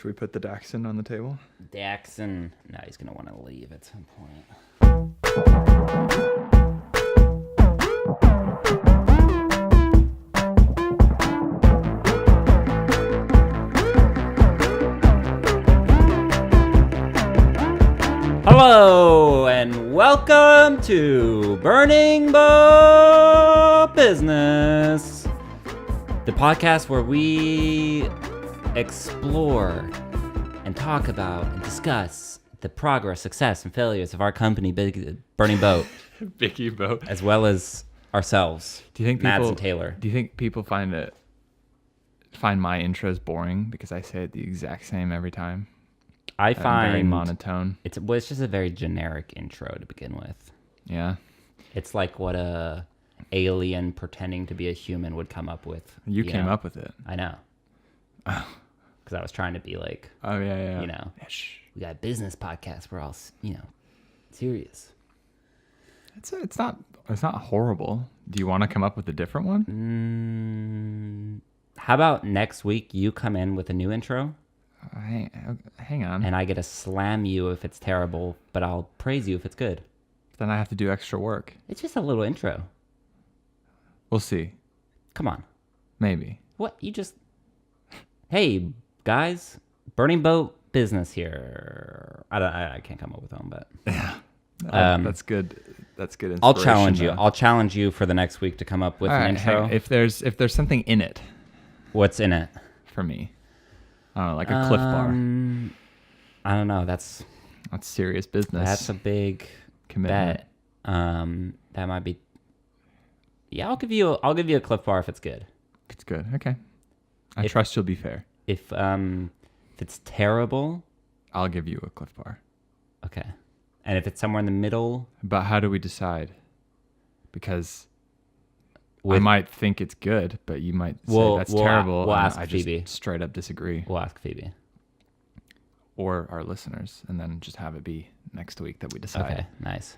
Should we put the Dachshund on the table? Dachshund. No, he's going to want to leave at some point. Hello, and welcome to Burning Boat Business, the podcast where we explore and talk about and discuss the progress, success, and failures of our company, Burning Boat, Vicky Boat, as well as ourselves. Do you think Mads people, and Taylor? Do you think people find my intros boring because I say it the exact same every time? I find very monotone. It's just a very generic intro to begin with. Yeah, it's like what a alien pretending to be a human would come up with. You came up with it. I know. Because I was trying to be like, oh yeah. You know, we got a business podcast. We're all, serious. It's not horrible. Do you want to come up with a different one? How about next week you come in with a new intro? Hang on. And I get to slam you if it's terrible, but I'll praise you if it's good. Then I have to do extra work. It's just a little intro. We'll see. Come on. Maybe. What? Hey, guys, Burning Boat Business here. I can't come up with one, but yeah, that's good. That's good. I'll challenge you. I'll challenge you for the next week to come up with an intro. If there's something in it. What's in it? For me, I don't know, like a Cliff Bar. I don't know. That's serious business. That's a big commitment. Bet. That might be. Yeah, I'll give you a Cliff Bar if it's good. If it's good, okay. I trust you'll be fair. If it's terrible, I'll give you a Cliff Bar. Okay. And if it's somewhere in the middle, but how do we decide? Because I might think it's good, but you might say that's terrible. We'll ask I Phoebe. Just straight up disagree. We'll ask Phoebe. Or our listeners, and then just have it be next week that we decide. Okay, nice.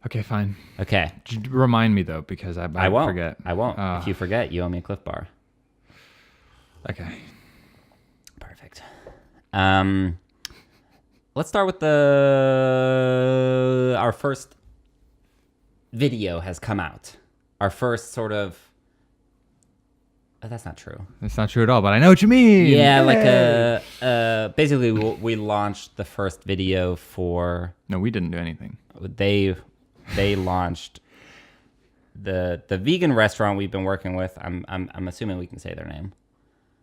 Okay, fine. Okay. Remind me, though, because I won't forget. I won't. If you forget, you owe me a Cliff Bar. Okay. Perfect. Let's start with our first video has come out. Our first sort of... Oh, that's not true. That's not true at all, but I know what you mean. Yeah, basically we launched the first video for... No, we didn't do anything. They launched the vegan restaurant we've been working with. I'm assuming we can say their name.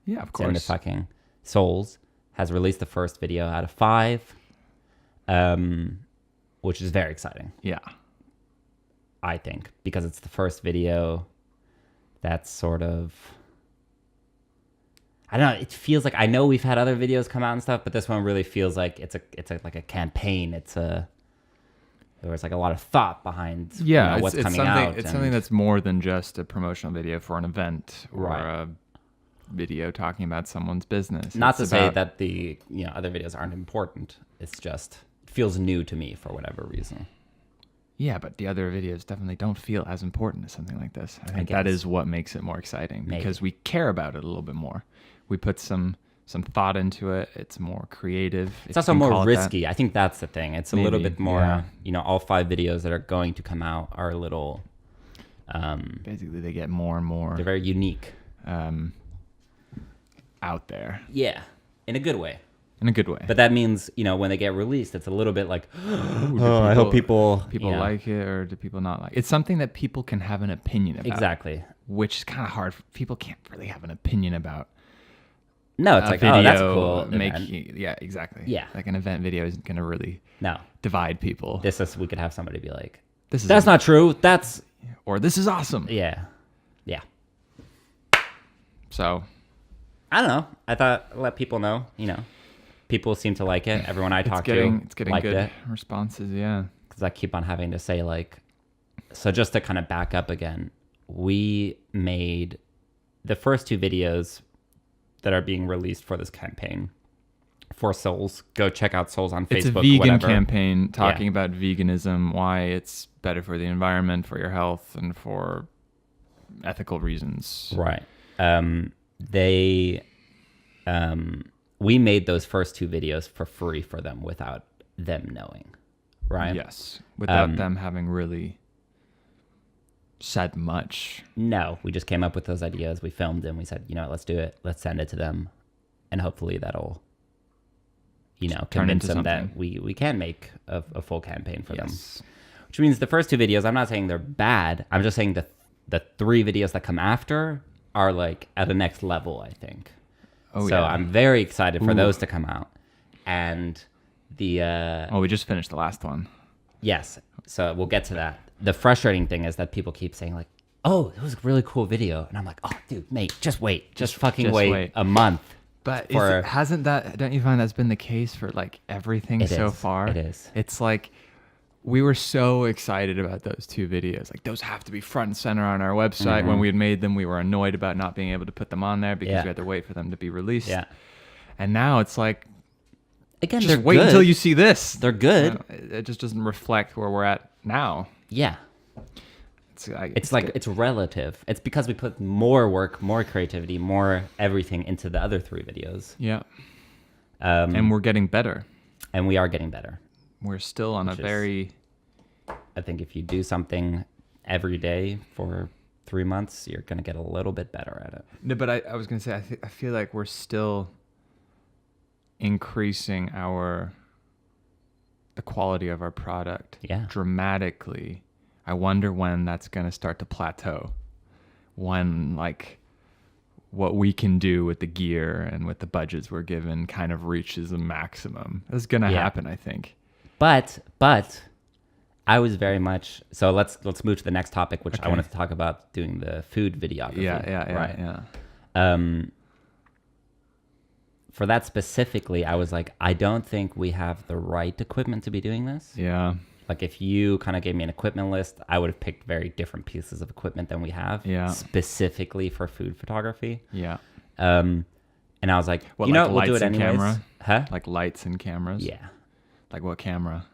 Yeah, of course. It's fucking Souls has released the first video out of 5, which is very exciting. Yeah, I think, because it's the first video that's sort of, I don't know, it feels like, I know we've had other videos come out and stuff, but this one really feels like it's like a campaign. There was like a lot of thought behind what's coming out. It's something that's more than just a promotional video for an event or a video talking about someone's business. Not to say that the other videos aren't important. It's just, it feels new to me for whatever reason. Yeah, but the other videos definitely don't feel as important as something like this. I think that is what makes it more exciting. Maybe. Because we care about it a little bit more. We put some thought into it. It's more creative. It's also more risky. I think that's the thing. It's a little bit more, all 5 videos that are going to come out are a little... basically, they get more and more... They're very unique. Out there. Yeah, in a good way. In a good way. But that means, when they get released, it's a little bit like, I hope people like it, or do people not like it? It's something that people can have an opinion about. Exactly. Which is kind of hard. People can't really have an opinion about. No, it's like, oh, that's cool. Yeah, exactly. Yeah. Like an event video isn't going to really divide people. We could have somebody be like, that's not true. Or this is awesome. Yeah. So. I don't know. I thought let people know, people seem to like it. Everyone I talk to it's getting liked good it. Responses, yeah. Because I keep on having to say so just to kind of back up again, we made the first 2 videos that are being released for this campaign for Souls. Go check out Souls on Facebook. It's a vegan campaign talking about veganism, why it's better for the environment, for your health, and for ethical reasons. Right. They we made those first 2 videos for free for them without them knowing, right? Yes, without them having really said much. No, we just came up with those ideas. We filmed them. We said, you know what, let's do it. Let's send it to them. And hopefully that'll, convince them that we can make a full campaign for them. Which means the first 2 videos, I'm not saying they're bad. I'm just saying the 3 videos that come after are like at the next level, I think. I'm very excited for those to come out. And we just finished the last one. Yes. So we'll get to that. The frustrating thing is that people keep saying like, oh, it was a really cool video. And I'm like, oh, dude, mate, just wait. Just fucking wait a month. But don't you find that's been the case for like everything so far? It is. It's like we were so excited about those 2 videos. Like those have to be front and center on our website. When we had made them, we were annoyed about not being able to put them on there because we had to wait for them to be released. Yeah. And now it's like, again, just wait until you see this. They're good. It just doesn't reflect where we're at now. Yeah. It's relative. It's because we put more work, more creativity, more everything into the other 3 videos. Yeah. And we're getting better. And we are getting better. We're still on I think if you do something every day for 3 months, you're going to get a little bit better at it. No, but I was going to say, I feel like we're still increasing the quality of our product dramatically. I wonder when that's going to start to plateau, when like what we can do with the gear and with the budgets we're given kind of reaches a maximum. It's going to happen, I think. But I was very much, so let's move to the next topic, which I wanted to talk about, doing the food videography. Yeah. For that specifically, I was like, I don't think we have the right equipment to be doing this. Yeah. Like if you kind of gave me an equipment list, I would have picked very different pieces of equipment than we have specifically for food photography. Yeah. And I was like, we'll do it anyways. Camera? Huh? Like lights and cameras? Yeah. Like what camera?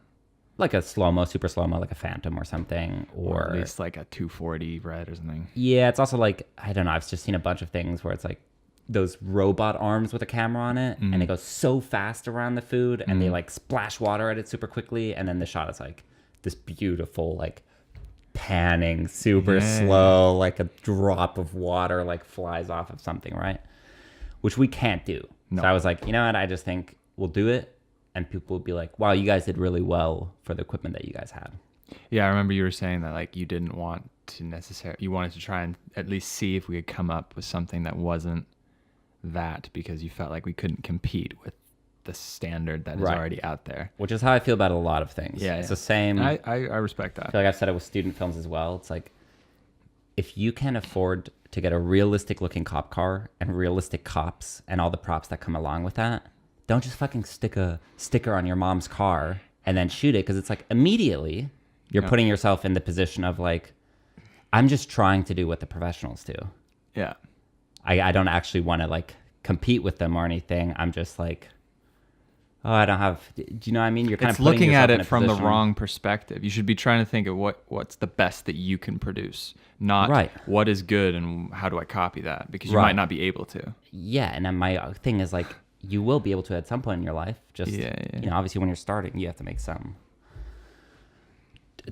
Like a slow-mo, super slow-mo, like a Phantom or something. Or at least like a 240 red or something. Yeah, it's also like, I don't know, I've just seen a bunch of things where it's like those robot arms with a camera on it, and it goes so fast around the food, and they like splash water at it super quickly, and then the shot is like this beautiful, like panning, super slow, like a drop of water like flies off of something, right? Which we can't do. No. So I was like, you know what, I just think we'll do it, and people will be like, wow, you guys did really well for the equipment that you guys had. Yeah, I remember you were saying that like you didn't want to necessarily, you wanted to try and at least see if we could come up with something that wasn't that, because you felt like we couldn't compete with the standard that is already out there. Which is how I feel about a lot of things. Yeah, it's the same. I respect that. I feel like I've said it with student films as well. It's like, if you can afford to get a realistic looking cop car and realistic cops and all the props that come along with that, don't just fucking stick a sticker on your mom's car and then shoot it, because it's like immediately you're putting yourself in the position of like, I'm just trying to do what the professionals do. Yeah. I don't actually want to like compete with them or anything. I'm just like, oh, I don't have, do you know what I mean? You're kind of looking at it from the wrong perspective. You should be trying to think of what's the best that you can produce, not what is good and how do I copy that, because you might not be able to. Yeah. And then my thing is like, you will be able to at some point in your life. Just, you know, obviously when you're starting, you have to make some.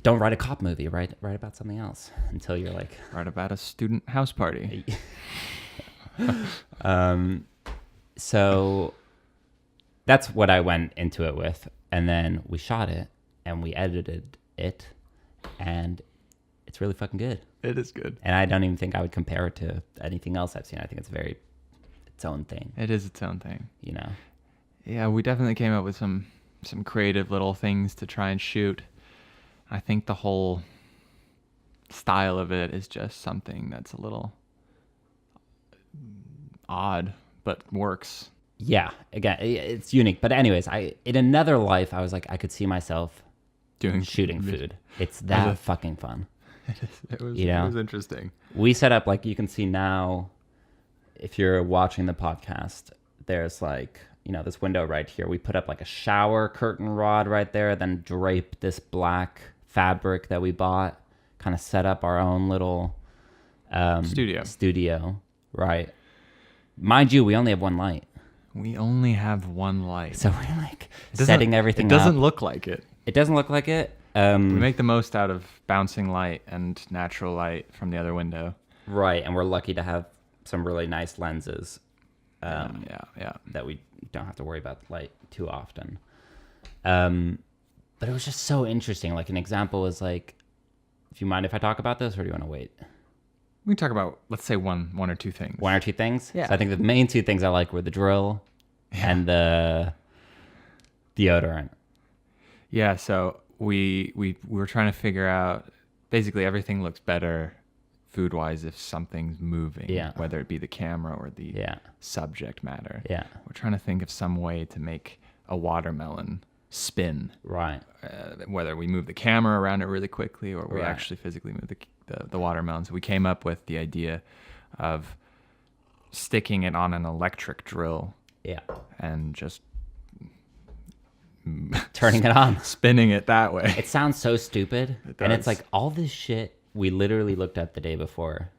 Don't write a cop movie, write about something else until you're like. Write about a student house party. So that's what I went into it with, and then we shot it and we edited it, and it's really fucking good. It is good, and I don't even think I would compare it to anything else I've seen. I think it's its own thing. It is its own thing, you know. Yeah, we definitely came up with some creative little things to try and shoot. I think the whole style of it is just something that's a little odd, but works. Yeah, again, it's unique. But anyways, in another life, I was like, I could see myself shooting food. It's that fucking fun. It was interesting. We set up, like you can see now, if you're watching the podcast, there's like, you know, this window right here. We put up like a shower curtain rod right there, then drape this black fabric that we bought, kind of set up our own little studio. Right. Mind you, we only have one light. We only have one light. So we're like setting everything up. It doesn't look like it. It doesn't look like it. We make the most out of bouncing light and natural light from the other window. Right, and we're lucky to have some really nice lenses. Yeah. That we don't have to worry about light too often. But it was just so interesting. Like an example was like, if you mind if I talk about this, or do you want to wait? We can talk about, let's say, one or two things. One or two things? Yeah. So I think the main two things I like were the drill and the deodorant. Yeah, so we were trying to figure out, basically everything looks better food-wise if something's moving, whether it be the camera or the subject matter. Yeah. We're trying to think of some way to make a watermelon spin. Right. Whether we move the camera around it really quickly or we actually physically move the watermelon. So we came up with the idea of sticking it on an electric drill. Yeah. And just turning it on. Spinning it that way. It sounds so stupid. And it's like all this shit we literally looked at the day before.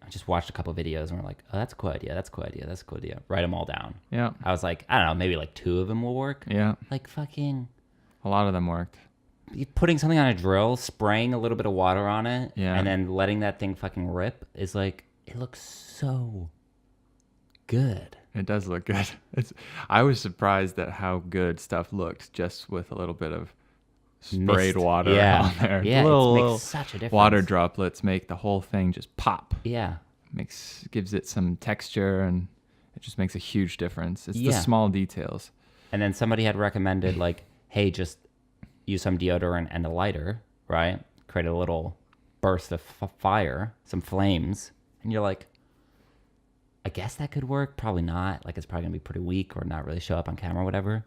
I just watched a couple of videos and we're like, oh, that's a cool idea. That's a cool idea. That's a cool idea. Write them all down. Yeah. I was like, I don't know, maybe like 2 of them will work. Yeah. Like fucking. A lot of them worked. Putting something on a drill, spraying a little bit of water on it, yeah, and then letting that thing fucking rip is like, it looks so good. It does look good. I was surprised at how good stuff looked just with a little bit of sprayed water on there. Yeah, it makes such a difference. Water droplets make the whole thing just pop. Yeah. Gives it some texture, and it just makes a huge difference. It's the small details. And then somebody had recommended like, hey, just use some deodorant and a lighter, right? Create a little burst of fire, some flames. And you're like, I guess that could work. Probably not. Like, it's probably going to be pretty weak or not really show up on camera or whatever.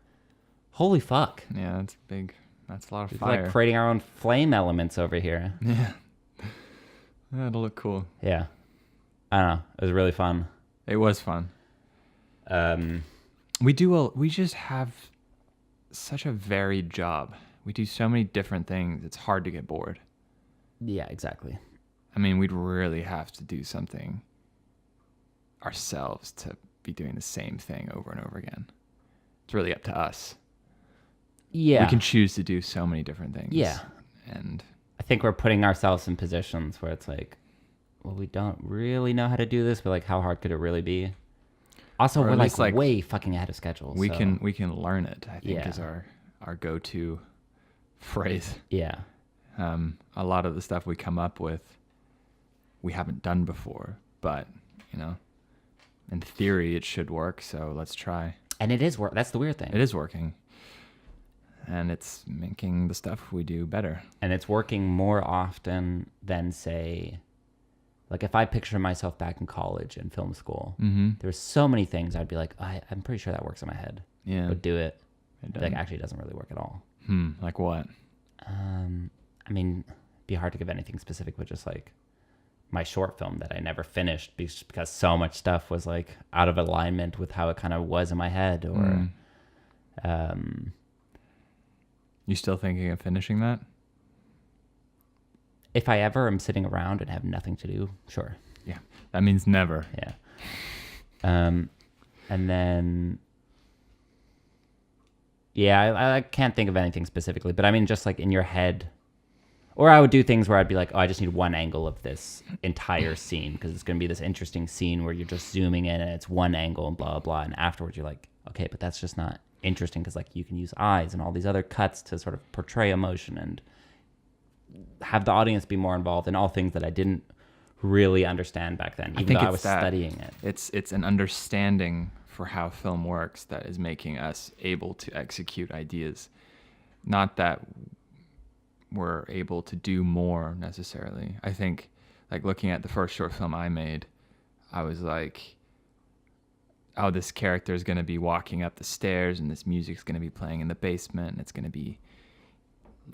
Holy fuck. Yeah, that's big. That's a lot of It's fire. like creating our own flame elements over here. Yeah. That'll look cool. Yeah. I don't know. It was really fun. It was fun. We just have such a varied job. We do so many different things. It's hard to get bored. Yeah, exactly. I mean, we'd really have to do something ourselves to be doing the same thing over and over again. It's really up to us. Yeah. We can choose to do so many different things. Yeah. And I think we're putting ourselves in positions where it's like, well, we don't really know how to do this, but like, how hard could it really be? Also, we're like way fucking ahead of schedule. We can learn it, I think, is our go-to phrase. Yeah. A lot of the stuff we come up with, we haven't done before, but, in theory, it should work, so let's try. And it is work. That's the weird thing. It is working. And it's making the stuff we do better. And it's working more often than, say, like if I picture myself back in college and film school, there's so many things I'd be like, I'm pretty sure that works in my head. Yeah. But do it. Like, actually, it doesn't really work at all. Like what? I mean, it'd be hard to give anything specific, but just like my short film that I never finished because so much stuff was like out of alignment with how it kind of was in my head. Or, you still thinking of finishing that? If I ever am sitting around and have nothing to do, sure. Yeah, that means never. Yeah. And then, yeah, I can't think of anything specifically, but I mean, just like in your head, or I would do things where I'd be like, oh, I just need one angle of this entire scene because it's going to be this interesting scene where you're just zooming in and it's one angle and blah, blah, blah. And afterwards you're like, okay, but that's just not interesting because like you can use eyes and all these other cuts to sort of portray emotion and have the audience be more involved in all things that I didn't really understand back then, even though I was studying it. It's an understanding for how film works that is making us able to execute ideas. Not that we're able to do more necessarily. I think, like, looking at the first short film I made, I was like, oh, this character is going to be walking up the stairs and this music's going to be playing in the basement and it's going to be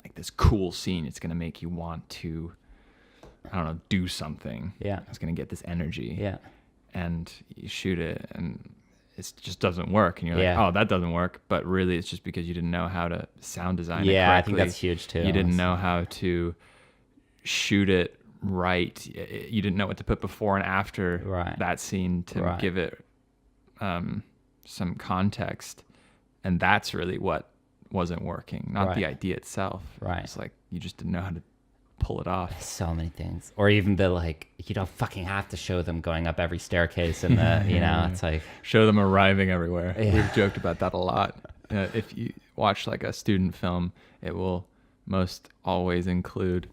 like this cool scene. It's going to make you want to, I don't know, do something. Yeah. It's going to get this energy. Yeah. And you shoot it and it just doesn't work. And you're like, oh, that doesn't work. But really it's just because you didn't know how to sound design it correctly. Yeah, I think that's huge too. You didn't know how to shoot it right. You didn't know what to put before and after that scene to give it some context, and that's really what wasn't working, not the idea itself. Right. It's like you just didn't know how to pull it off. So many things. Or even the, like, you don't fucking have to show them going up every staircase and the, you know, it's like... Show them arriving everywhere. Yeah. We've joked about that a lot. If you watch like a student film, it will most always include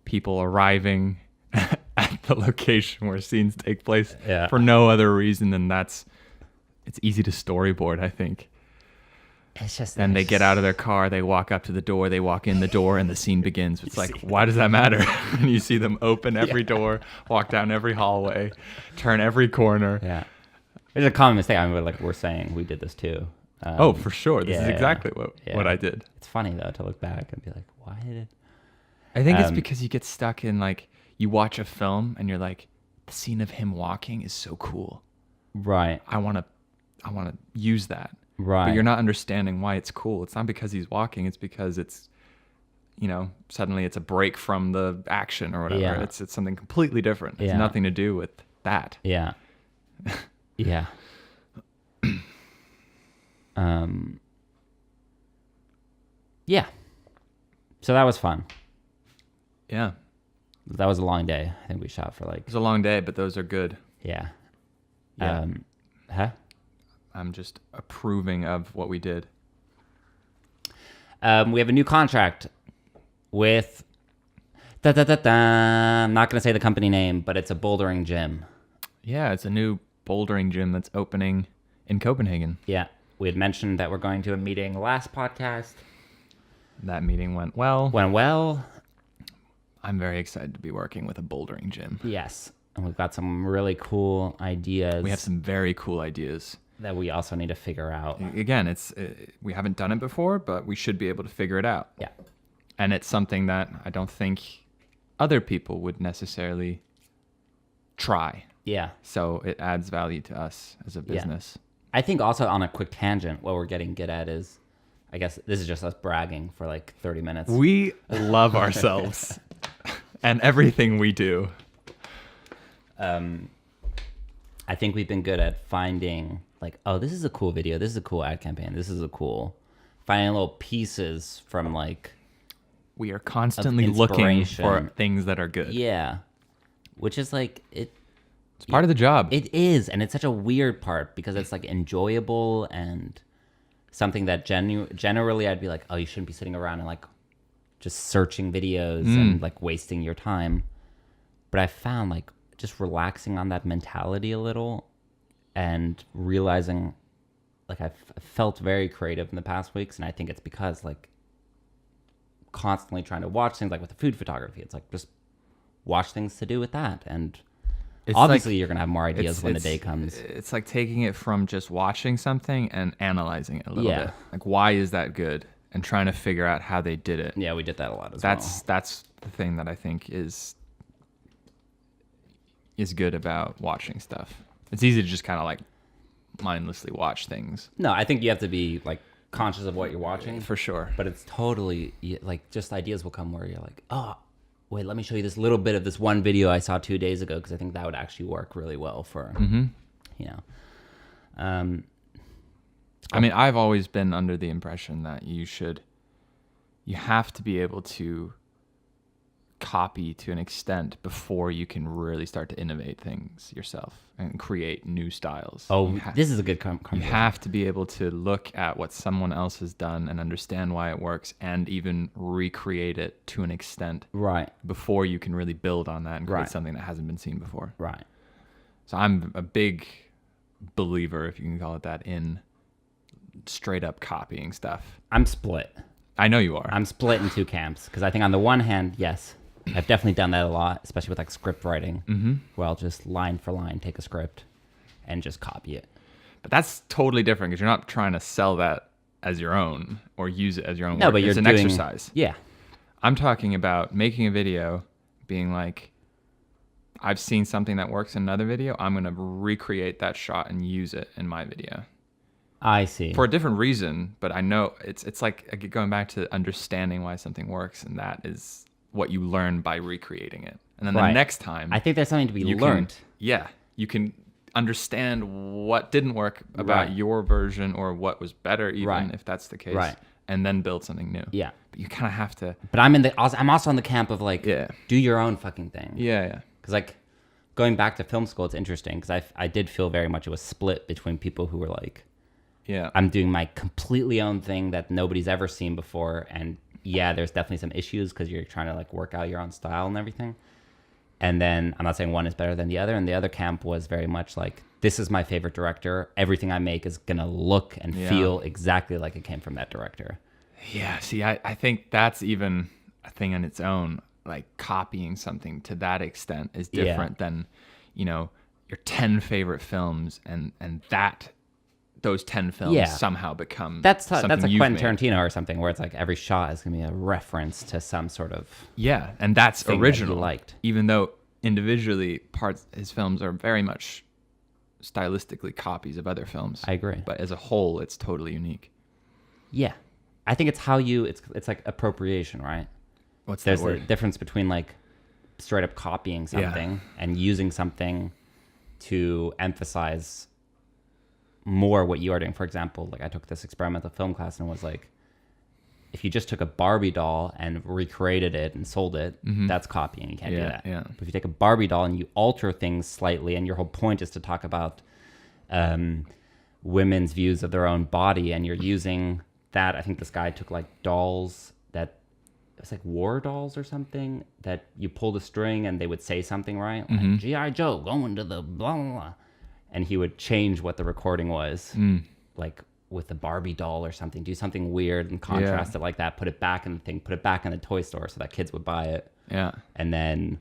people arriving at the location where scenes take place for no other reason than it's easy to storyboard, I think. It's just... Then they get out of their car, they walk up to the door, they walk in the door, and the scene begins. It's like, why does that matter? And you see them open every door, walk down every hallway, turn every corner. Yeah. It's a common mistake. I mean, like we're saying, we did this too. For sure. This is exactly what I did. It's funny, though, to look back and be like, why did it... I think it's because you get stuck in, like, you watch a film and you're like, the scene of him walking is so cool. Right. I want to use that. Right. But you're not understanding why it's cool. It's not because he's walking. It's because it's, you know, suddenly it's a break from the action or whatever. Yeah. It's something completely different. It's nothing to do with that. Yeah. Yeah. Yeah. So that was fun. Yeah. That was a long day. I think we shot for like... It was a long day, but those are good. Yeah. Yeah. I'm just approving of what we did. We have a new contract with... I'm not going to say the company name, but it's a bouldering gym. Yeah, it's a new bouldering gym that's opening in Copenhagen. Yeah. We had mentioned that we're going to a meeting last podcast. That meeting went well. Went well. I'm very excited to be working with a bouldering gym. Yes. And we've got some really cool ideas. We have some very cool ideas that we also need to figure out. Again, we haven't done it before, but we should be able to figure it out. Yeah. And it's something that I don't think other people would necessarily try. Yeah. So it adds value to us as a business. I think also on a quick tangent, what we're getting good at is, I guess this is just us bragging for like 30 minutes. We love ourselves and everything we do. I think we've been good at finding like, oh, this is a cool video. This is a cool ad campaign. This is a cool, finding little pieces from like. We are constantly looking for things that are good. Yeah. Which is like, it's part of the job. It is. And it's such a weird part because it's like enjoyable and something that generally I'd be like, oh, you shouldn't be sitting around and like just searching videos and like wasting your time. But I found like just relaxing on that mentality a little and realizing like I've felt very creative in the past weeks. And I think it's because like constantly trying to watch things like with the food photography. It's like just watch things to do with that. And it's obviously like, you're going to have more ideas when the day comes. It's like taking it from just watching something and analyzing it a little bit. Like, why is that good? And trying to figure out how they did it. Yeah, we did that a lot as well. That's the thing that I think is good about watching stuff. It's easy to just kind of like mindlessly watch things. No, I think you have to be like conscious of what you're watching. For sure. But it's totally like just ideas will come where you're like, oh, wait, let me show you this little bit of this one video I saw 2 days ago because I think that would actually work really well for, you know. I mean, I've always been under the impression that you have to be able to copy to an extent before you can really start to innovate things yourself and create new styles. Oh, this is a good conversation. You have to be able to look at what someone else has done and understand why it works and even recreate it to an extent. Right. Before you can really build on that and create something that hasn't been seen before. Right. So I'm a big believer, if you can call it that, in straight up copying stuff. I'm split. I know you are. I'm split in two camps because I think on the one hand, yes, I've definitely done that a lot, especially with like script writing, where I'll just line for line take a script and just copy it. But that's totally different because you're not trying to sell that as your own or use it as your own No, work. but It's an exercise. Yeah. I'm talking about making a video, being like, I've seen something that works in another video. I'm going to recreate that shot and use it in my video. I see. For a different reason, but I know it's like going back to understanding why something works, and that is what you learn by recreating it. And then the next time, I think there's something to be learned. You can understand what didn't work about your version or what was better, even if that's the case, and then build something new. Yeah. But you kind of have to. But I'm also on the camp of like, do your own fucking thing. Yeah. Because like going back to film school, it's interesting because I did feel very much it was split between people who were like, I'm doing my completely own thing that nobody's ever seen before, and there's definitely some issues because you're trying to like work out your own style and everything. And then I'm not saying one is better than the other. And the other camp was very much like, this is my favorite director. Everything I make is going to look and feel exactly like it came from that director. Yeah. See, I think that's even a thing in its own. Like copying something to that extent is different than, your 10 favorite films and that those 10 films somehow become that's like Quentin Tarantino or something where it's like every shot is going to be a reference to some sort of and that's original that liked, even though individually his films are very much stylistically copies of other films. I agree, but as a whole it's totally unique. I think it's how it's like appropriation, right? There's a difference between like straight up copying something and using something to emphasize more what you are doing. For example, like I took this experimental film class and it was like, if you just took a Barbie doll and recreated it and sold it, that's copying. You can't do that. But if you take a Barbie doll and you alter things slightly, and your whole point is to talk about women's views of their own body, and you're using that. I think this guy took like dolls that, it was like war dolls or something, that you pulled a string and they would say something, right? Like, G.I. Joe going to the blah, blah, blah. And he would change what the recording was, like with the Barbie doll or something, do something weird and contrast it like that, put it back in the thing, put it back in the toy store so that kids would buy it. And then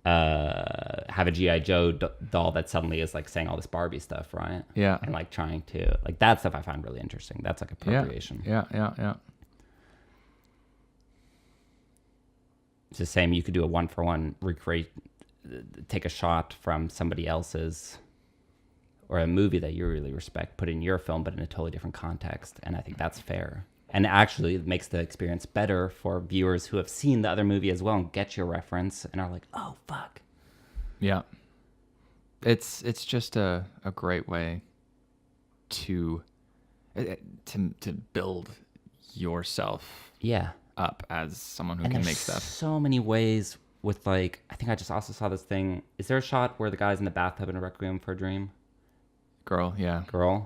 have a G.I. Joe doll that suddenly is like saying all this Barbie stuff, right? And like trying to, like that stuff I find really interesting. That's like appropriation. Yeah. It's the same. You could do a 1-for-1 recreate, take a shot from somebody else's or a movie that you really respect, put in your film, but in a totally different context. And I think that's fair. And actually it makes the experience better for viewers who have seen the other movie as well and get your reference and are like, oh, fuck. Yeah. It's just a great way to build yourself up as someone who can make stuff. So many ways with like, I think I just also saw this thing. Is there a shot where the guy's in the bathtub in a Requiem for a Dream? Girl.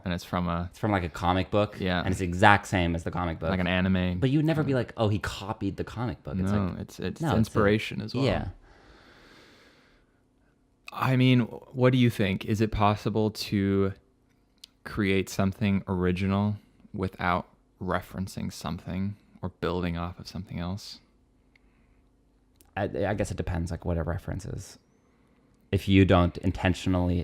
And it's from like a comic book. And it's the exact same as the comic book. Like an anime. But you'd never be like, oh, he copied the comic book. It's it's inspiration as well. Yeah. I mean, what do you think? Is it possible to create something original without referencing something or building off of something else? I guess it depends, like what a reference is. If you're not intentionally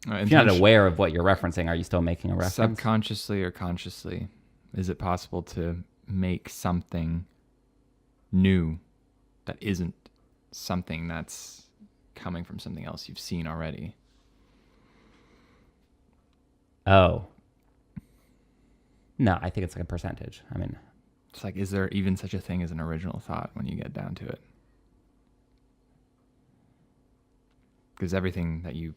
if you're not aware of what you're referencing, are you still making a reference? Subconsciously or consciously, is it possible to make something new that isn't something that's coming from something else you've seen already? Oh. No, I think it's like a percentage. I mean, it's like, is there even such a thing as an original thought when you get down to it? Because everything that you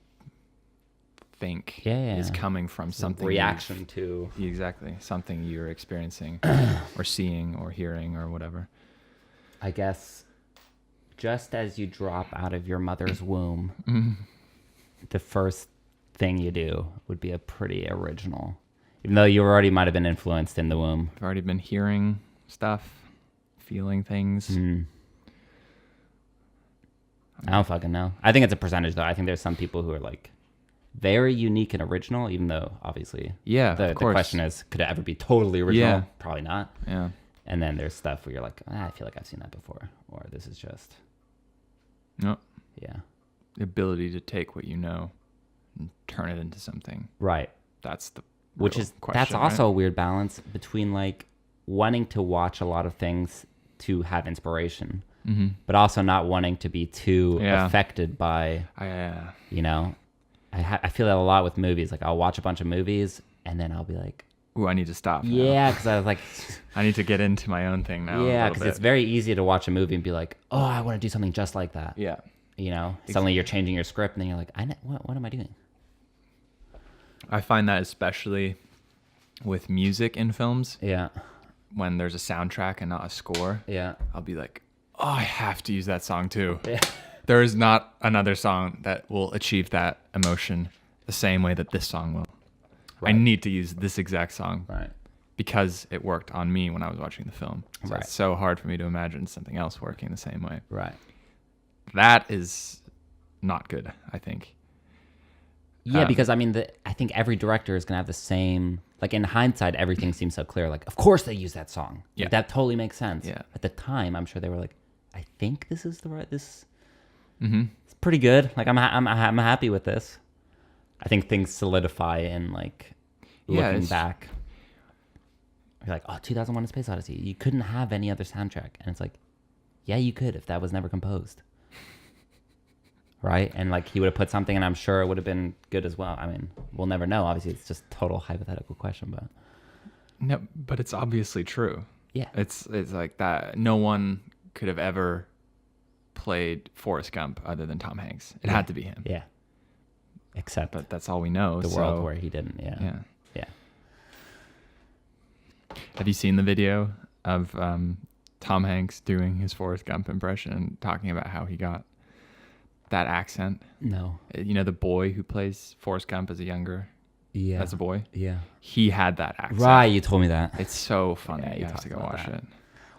think is coming from something reaction to something you're experiencing or seeing or hearing or whatever. I guess just as you drop out of your mother's womb, the first thing you do would be a pretty original, even though you already might have been influenced in the womb. You've already been hearing stuff, feeling things. I don't fucking know. I think it's a percentage, though. I think there's some people who are like very unique and original, even though obviously the question is, could it ever be totally original? Probably not. And then there's stuff where you're like, I feel like I've seen that before, or this is just the ability to take what you know and turn it into something. Right. That's the question, that's also a weird balance between like wanting to watch a lot of things to have inspiration, but also not wanting to be too affected by, I feel that a lot with movies. Like I'll watch a bunch of movies and then I'll be like, ooh, I need to stop now. Yeah, because I was like, I need to get into my own thing now. Yeah, because it's very easy to watch a movie and be like, oh, I want to do something just like that. Yeah. you know, suddenly you're changing your script and then you're like, what am I doing? I find that especially with music in films. Yeah. When there's a soundtrack and not a score. Yeah. I'll be like, oh, I have to use that song too. Yeah. There is not another song that will achieve that emotion the same way that this song will. Right. I need to use this exact song. Right. Because it worked on me when I was watching the film. So right. It's so hard for me to imagine something else working the same way. Right. That is not good, I think. Yeah, because I mean, I think every director is going to have the same, like in hindsight, everything seems so clear. Like, of course they use that song. Yeah. Like, that totally makes sense. Yeah. At the time, I'm sure they were like, I think this is it's Mm-hmm. pretty good. Like, I'm happy with this. I think things solidify in like looking back. You're like, oh, 2001: A Space Odyssey. You couldn't have any other soundtrack. And it's like, yeah, you could if that was never composed. Right? And like he would have put something and I'm sure it would have been good as well. I mean, we'll never know. Obviously, it's just a total hypothetical question, but. No, but it's obviously true. Yeah. It's like that. No one could have ever played Forrest Gump other than Tom Hanks. It had to be him. Yeah. Except. But that's all we know. The world where he didn't. Yeah. Yeah. Yeah. Have you seen the video of Tom Hanks doing his Forrest Gump impression and talking about how he got that accent? No. You know the boy who plays Forrest Gump as a boy? Yeah. He had that accent. Right, you told me that. It's so funny. Yeah, you have to go watch it.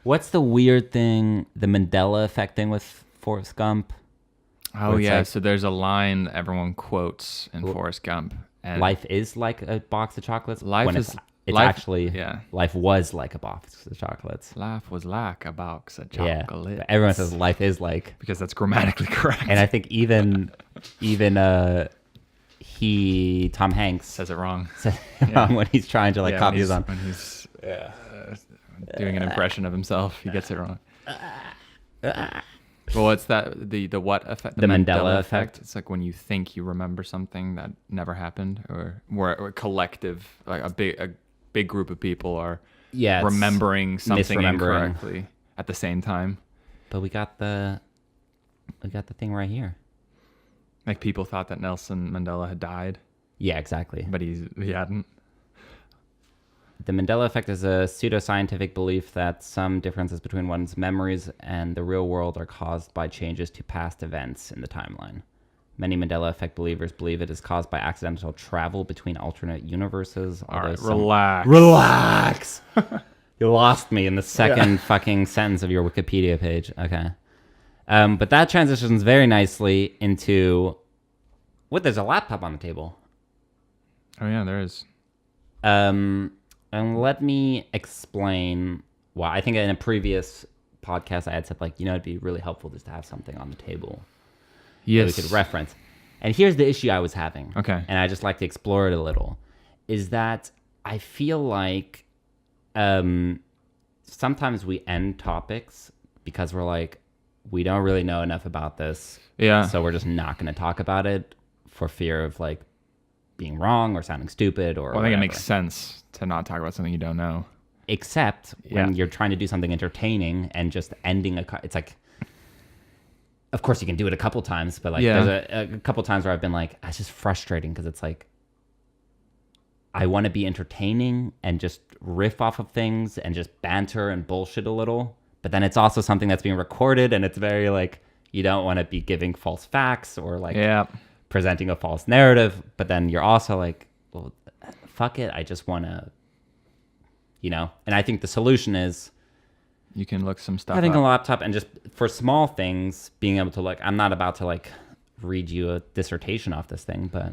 What's the weird thing, the Mandela effect thing with Forrest Gump? Oh, yeah. Like, so there's a line that everyone quotes in Forrest Gump. And life is like a box of chocolates? Life is... It's actually, life was like a box of chocolates. Life was like a box of chocolates. Yeah, everyone says life is like. Because that's grammatically correct. And I think even Tom Hanks says it wrong. Says it wrong when he's trying to like copy his own. When he's doing an impression of himself, he gets it wrong. Well, what's that? The what effect? The Mandela effect. It's like when you think you remember something that never happened, or a collective, like a big group of people are remembering something incorrectly at the same time. But we got the thing right here. Like people thought that Nelson Mandela had died. Yeah, exactly. But he hadn't. The Mandela effect is a pseudoscientific belief that some differences between one's memories and the real world are caused by changes to past events in the timeline. Many Mandela effect believers believe it is caused by accidental travel between alternate universes. All right, relax. Relax! You lost me in the second fucking sentence of your Wikipedia page. Okay. But that transitions very nicely into... there's a laptop on the table. Oh, yeah, there is. And let me explain why. I think in a previous podcast I had said, like, it'd be really helpful just to have something on the table. Yes. That we could reference. And here's the issue I was having. Okay. And I just like to explore it a little. Is that I feel like sometimes we end topics because we're like, we don't really know enough about this. Yeah. So we're just not going to talk about it for fear of like being wrong or sounding stupid or I think it makes sense to not talk about something you don't know. Except when you're trying to do something entertaining and just ending it's like, of course you can do it a couple times, but like there's a couple times where I've been like, it's just frustrating because it's like, I want to be entertaining and just riff off of things and just banter and bullshit a little. But then it's also something that's being recorded and it's very like, you don't want to be giving false facts or like presenting a false narrative. But then you're also like, well, fuck it. I just want to, and I think the solution is you can look some stuff having up. A laptop and just for small things, being able to I'm not about to like read you a dissertation off this thing, but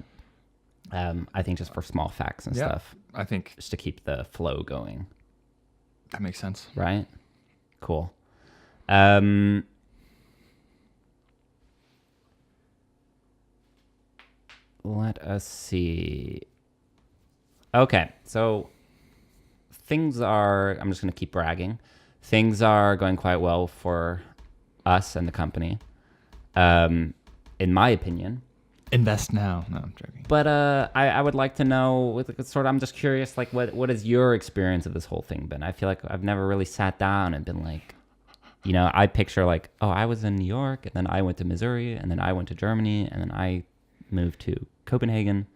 I think just for small facts and stuff. I think just to keep the flow going. That makes sense. Right? Cool. Let us see. Okay, so things are, I'm just going to keep bragging. Things are going quite well for us and the company. In my opinion. Invest now. No, I'm joking. But I would like to know, I'm just curious, like what has your experience of this whole thing been? I feel like I've never really sat down and been like, You know, I picture like, oh, I was in New York, and then I went to Missouri, and then I went to Germany, and then I moved to Copenhagen,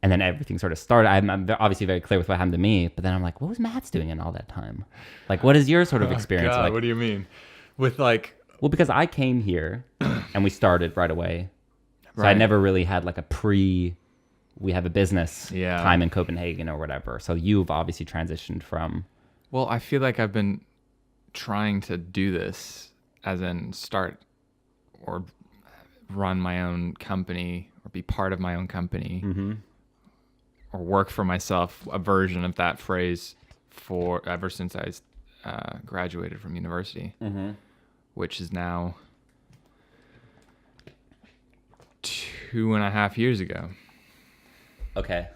and then everything sort of started. I'm obviously very clear with what happened to me, but then I'm like, what was Matt's doing in all that time? Like, what is your sort of experience? God, like, what do you mean? With like, well, because I came here and we started right away, so I Right. never really had like we have a business Yeah. time in Copenhagen or whatever. So you've obviously transitioned from. well, I feel like I've been trying to do this as in start or run my own company or be part of my own company or work for myself, a version of that phrase for ever since I graduated from university, which is now 2.5 years ago. Okay.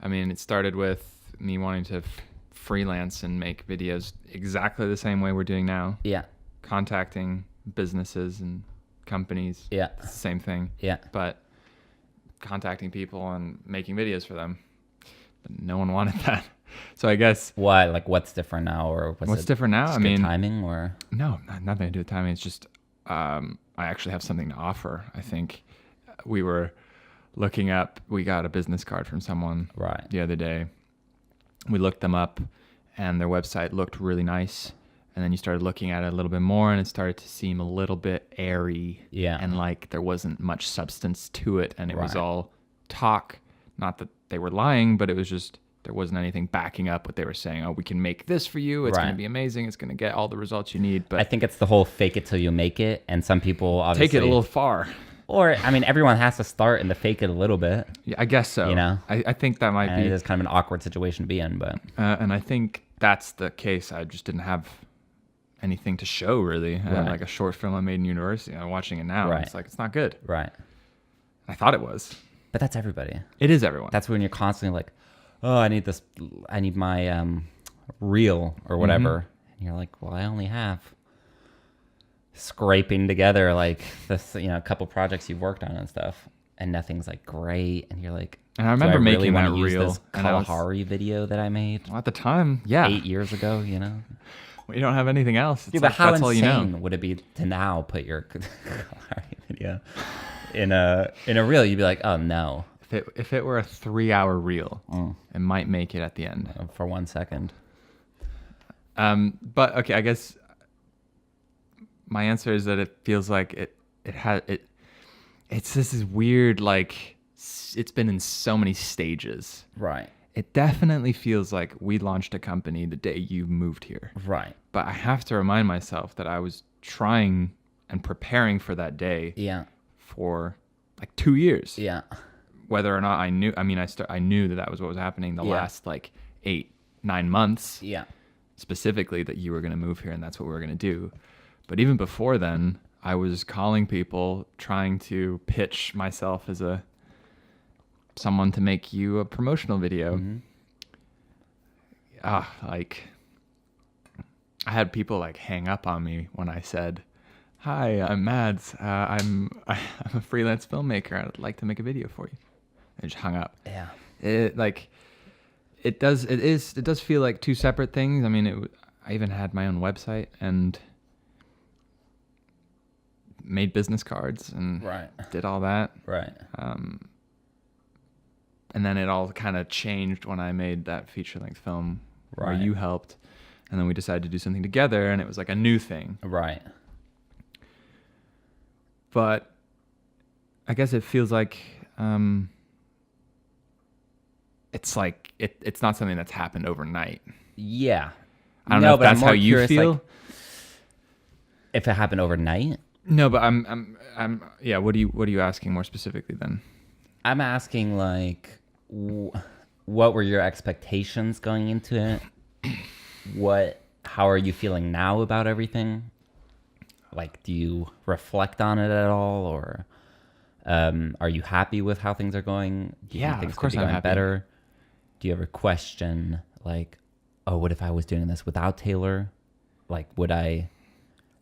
I mean, it started with me wanting to freelance and make videos exactly the same way we're doing now. Yeah. Contacting businesses and companies. Yeah. It's the same thing. Yeah. But contacting people and making videos for them. But no one wanted that. So I guess Why? Like, what's different now, or what's different now? just I good mean, timing, or no, nothing to do with timing. It's just I actually have something to offer. I think we were looking up. We got a business card from someone right? the other day. We looked them up, and their website looked really nice. And then you started looking at it a little bit more, and it started to seem a little bit airy. Yeah. And like there wasn't much substance to it, and it was Right. all talk. Not that they were lying, but it was just there wasn't anything backing up what they were saying. Oh, we can make this for you. It's going Right. to be amazing. It's going to get all the results you need. But I think it's the whole fake it till you make it, and some people obviously take it a little far. Or I mean, everyone has to start and to fake it a little bit. Yeah, I guess so. You know? I think that might And be. it is kind of an awkward situation to be in, but And I think that's the case. I just didn't have anything to show, really. I had Right. like a short film I made in university. I'm watching it now. And Right. it's like, it's not good. right. I thought it was. But that's everybody. It is everyone. That's when you're constantly like, oh, I need this, I need my reel or whatever. And you're like, well, I only have scraping together like this, you know, a couple projects you've worked on and stuff, and nothing's like great. And you're like, And I remember really making wanna that use reel. this And I was- Kalahari video that I made well, at the time, yeah. 8 years ago, you know? Well, you don't have anything else. It's Dude, like, but how that's all you insane know. would it be to now put your Kalahari video in a reel? You'd be like, oh no, If it were a 3-hour reel, it might make it at the end. for 1 second. But okay, I guess my answer is that it feels like it's this is weird, like it's been in so many stages. Right. It definitely feels like we launched a company the day you moved here. Right. But I have to remind myself that I was trying and preparing for that day Yeah. for like 2 years. Yeah. Whether or not I knew, I mean, I knew that was what was happening the Yeah. last like 8-9 months. Yeah. Specifically that you were going to move here and that's what we were going to do. But even before then, I was calling people, trying to pitch myself as someone to make you a promotional video. Like I had people like hang up on me when I said, "Hi, I'm Mads. I'm a freelance filmmaker. I'd like to make a video for you." I just hung up. Yeah. It does feel like two separate things. I mean, I even had my own website and made business cards and Right. did all that. Right. And then it all kind of changed when I made that feature-length film where Right. you helped. And then we decided to do something together, and it was like a new thing. Right. But I guess it feels like it's like it's not something that's happened overnight. Yeah. I don't know if but I'm that's more how you curious, feel. like, if it happened overnight, No, but I'm yeah. What are you asking more specifically then? I'm asking like, what were your expectations going into it? How are you feeling now about everything? Like, do you reflect on it at all, or are you happy with how things are going? Do you Yeah, think things of course could be I'm going happy. better? Do you ever question like, oh, what if I was doing this without Taylor? Like, would I?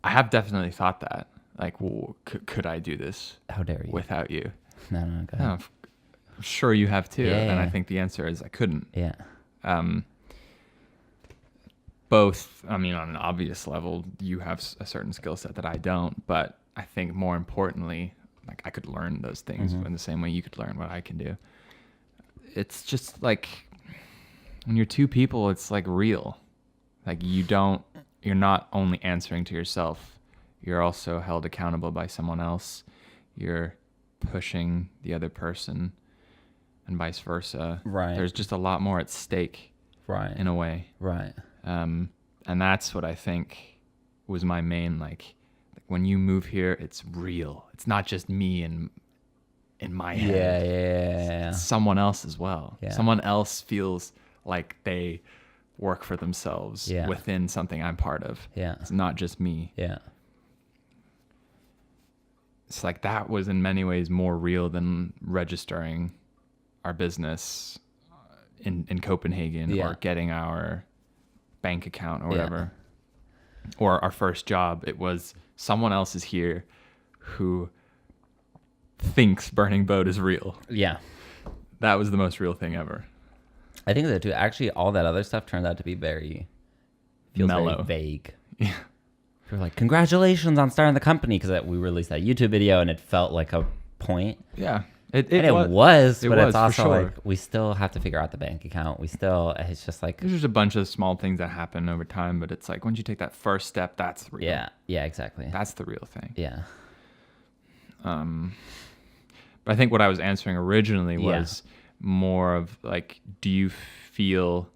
I have definitely thought that. Like, well, could I do this How dare you? without you? No, go ahead. No, I'm sure you have too. Yeah, And I yeah. think the answer is I couldn't. Yeah. both, I mean, on an obvious level, you have a certain skill set that I don't, but I think more importantly, like I could learn those things in the same way you could learn what I can do. It's just like when you're two people, it's like real. Like you're not only answering to yourself, you're also held accountable by someone else. You're pushing the other person and vice versa. Right. There's just a lot more at stake. Right. In a way. Right. And that's what I think was my main, like when you move here, it's real. It's not just me and in my head. Yeah. It's someone else as well. Yeah. Someone else feels like they work for themselves within something I'm part of. Yeah. It's not just me. Yeah. It's like that was in many ways more real than registering our business in Copenhagen or getting our bank account or whatever. Or our first job. It was someone else is here who thinks Burning Boat is real. Yeah. That was the most real thing ever. I think that too. Actually, all that other stuff turned out to be feels mellow, very vague. Yeah. We're like, congratulations on starting the company, because we released that YouTube video and it felt like a point. Yeah. It was, but it's also sure. like we still have to figure out the bank account. It's just like there's just a bunch of small things that happen over time, but it's like once you take that first step, that's real. Yeah, exactly. That's the real thing. Yeah. But I think what I was answering originally was more of like, do you feel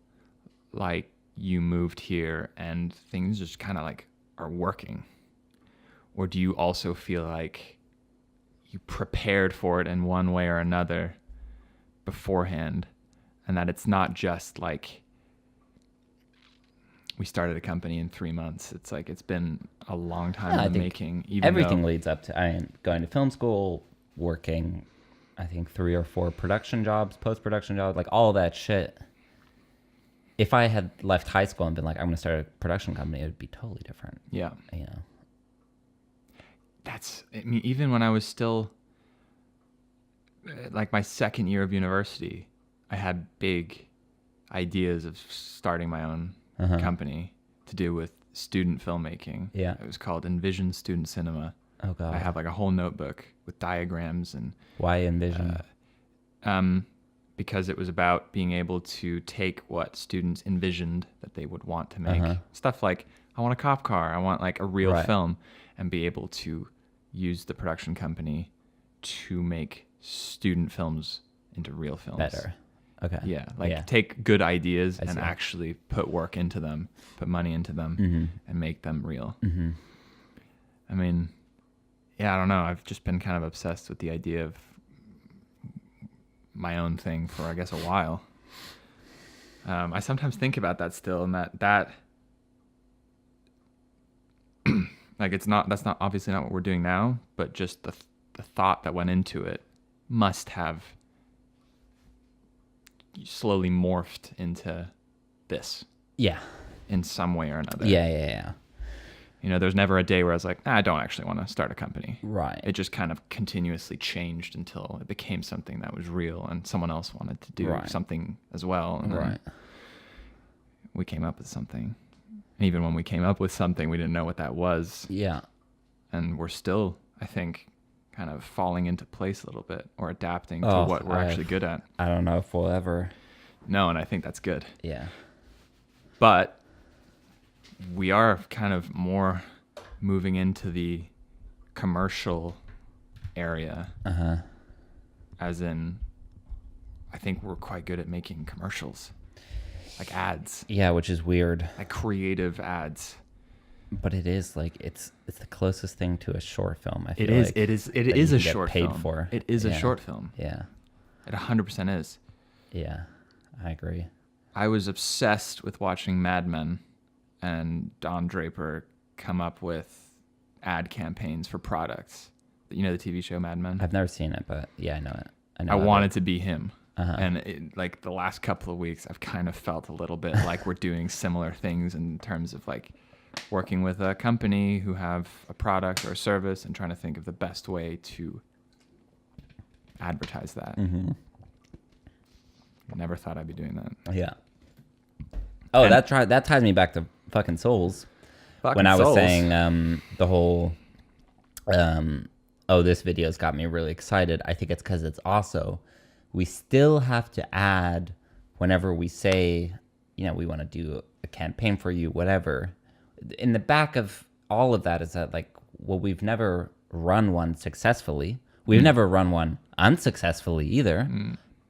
like you moved here and things just kind of like are working? Or do you also feel like you prepared for it in one way or another beforehand, and that it's not just like we started a company in 3 months? It's like it's been a long time in the making. Everything leads up to going to film school, working, I think 3 or 4 production jobs, post-production jobs, like all that shit. If I had left high school and been like, I'm going to start a production company, it would be totally different. Yeah. You know. I mean, even when I was still like my second year of university, I had big ideas of starting my own company to do with student filmmaking. Yeah. It was called Envision Student Cinema. Oh God. I have like a whole notebook with diagrams and why Envision? Because it was about being able to take what students envisioned that they would want to make. Stuff like, I want a cop car, I want like a real film, and be able to use the production company to make student films into real films. Better. Okay. Yeah, take good ideas and actually put work into them, put money into them, and make them real. I mean, I don't know. I've just been kind of obsessed with the idea of my own thing for, I guess, a while. I sometimes think about that still, and that like that's not obviously not what we're doing now, but just the thought that went into it must have slowly morphed into this. Yeah. In some way or another. Yeah. You know, there's never a day where I was like, I don't actually want to start a company. Right. It just kind of continuously changed until it became something that was real and someone else wanted to do something as well. And we came up with something. And even when we came up with something, we didn't know what that was. Yeah. And we're still, I think, kind of falling into place a little bit or adapting to what we're actually good at. I don't know if we'll ever. No, and I think that's good. Yeah. But we are kind of more moving into the commercial area. As in, I think we're quite good at making commercials. Like ads. Yeah, which is weird. Like creative ads. But it is like it's the closest thing to a short film. I feel it is. like It is a short paid film. For. It is a short film. Yeah. It 100% is. Yeah, I agree. I was obsessed with watching Mad Men and Don Draper come up with ad campaigns for products. You know the TV show Mad Men? I've never seen it, but yeah, I know it. I wanted to be him. And like the last couple of weeks, I've kind of felt a little bit like we're doing similar things in terms of like working with a company who have a product or a service and trying to think of the best way to advertise that. I never thought I'd be doing that. Yeah. Oh, that ties me back to fucking souls. Fucking when I was souls. saying the whole, this video's got me really excited. I think it's because it's also, we still have to add whenever we say, we want to do a campaign for you, whatever. In the back of all of that is that like, well, we've never run one successfully. We've never run one unsuccessfully either.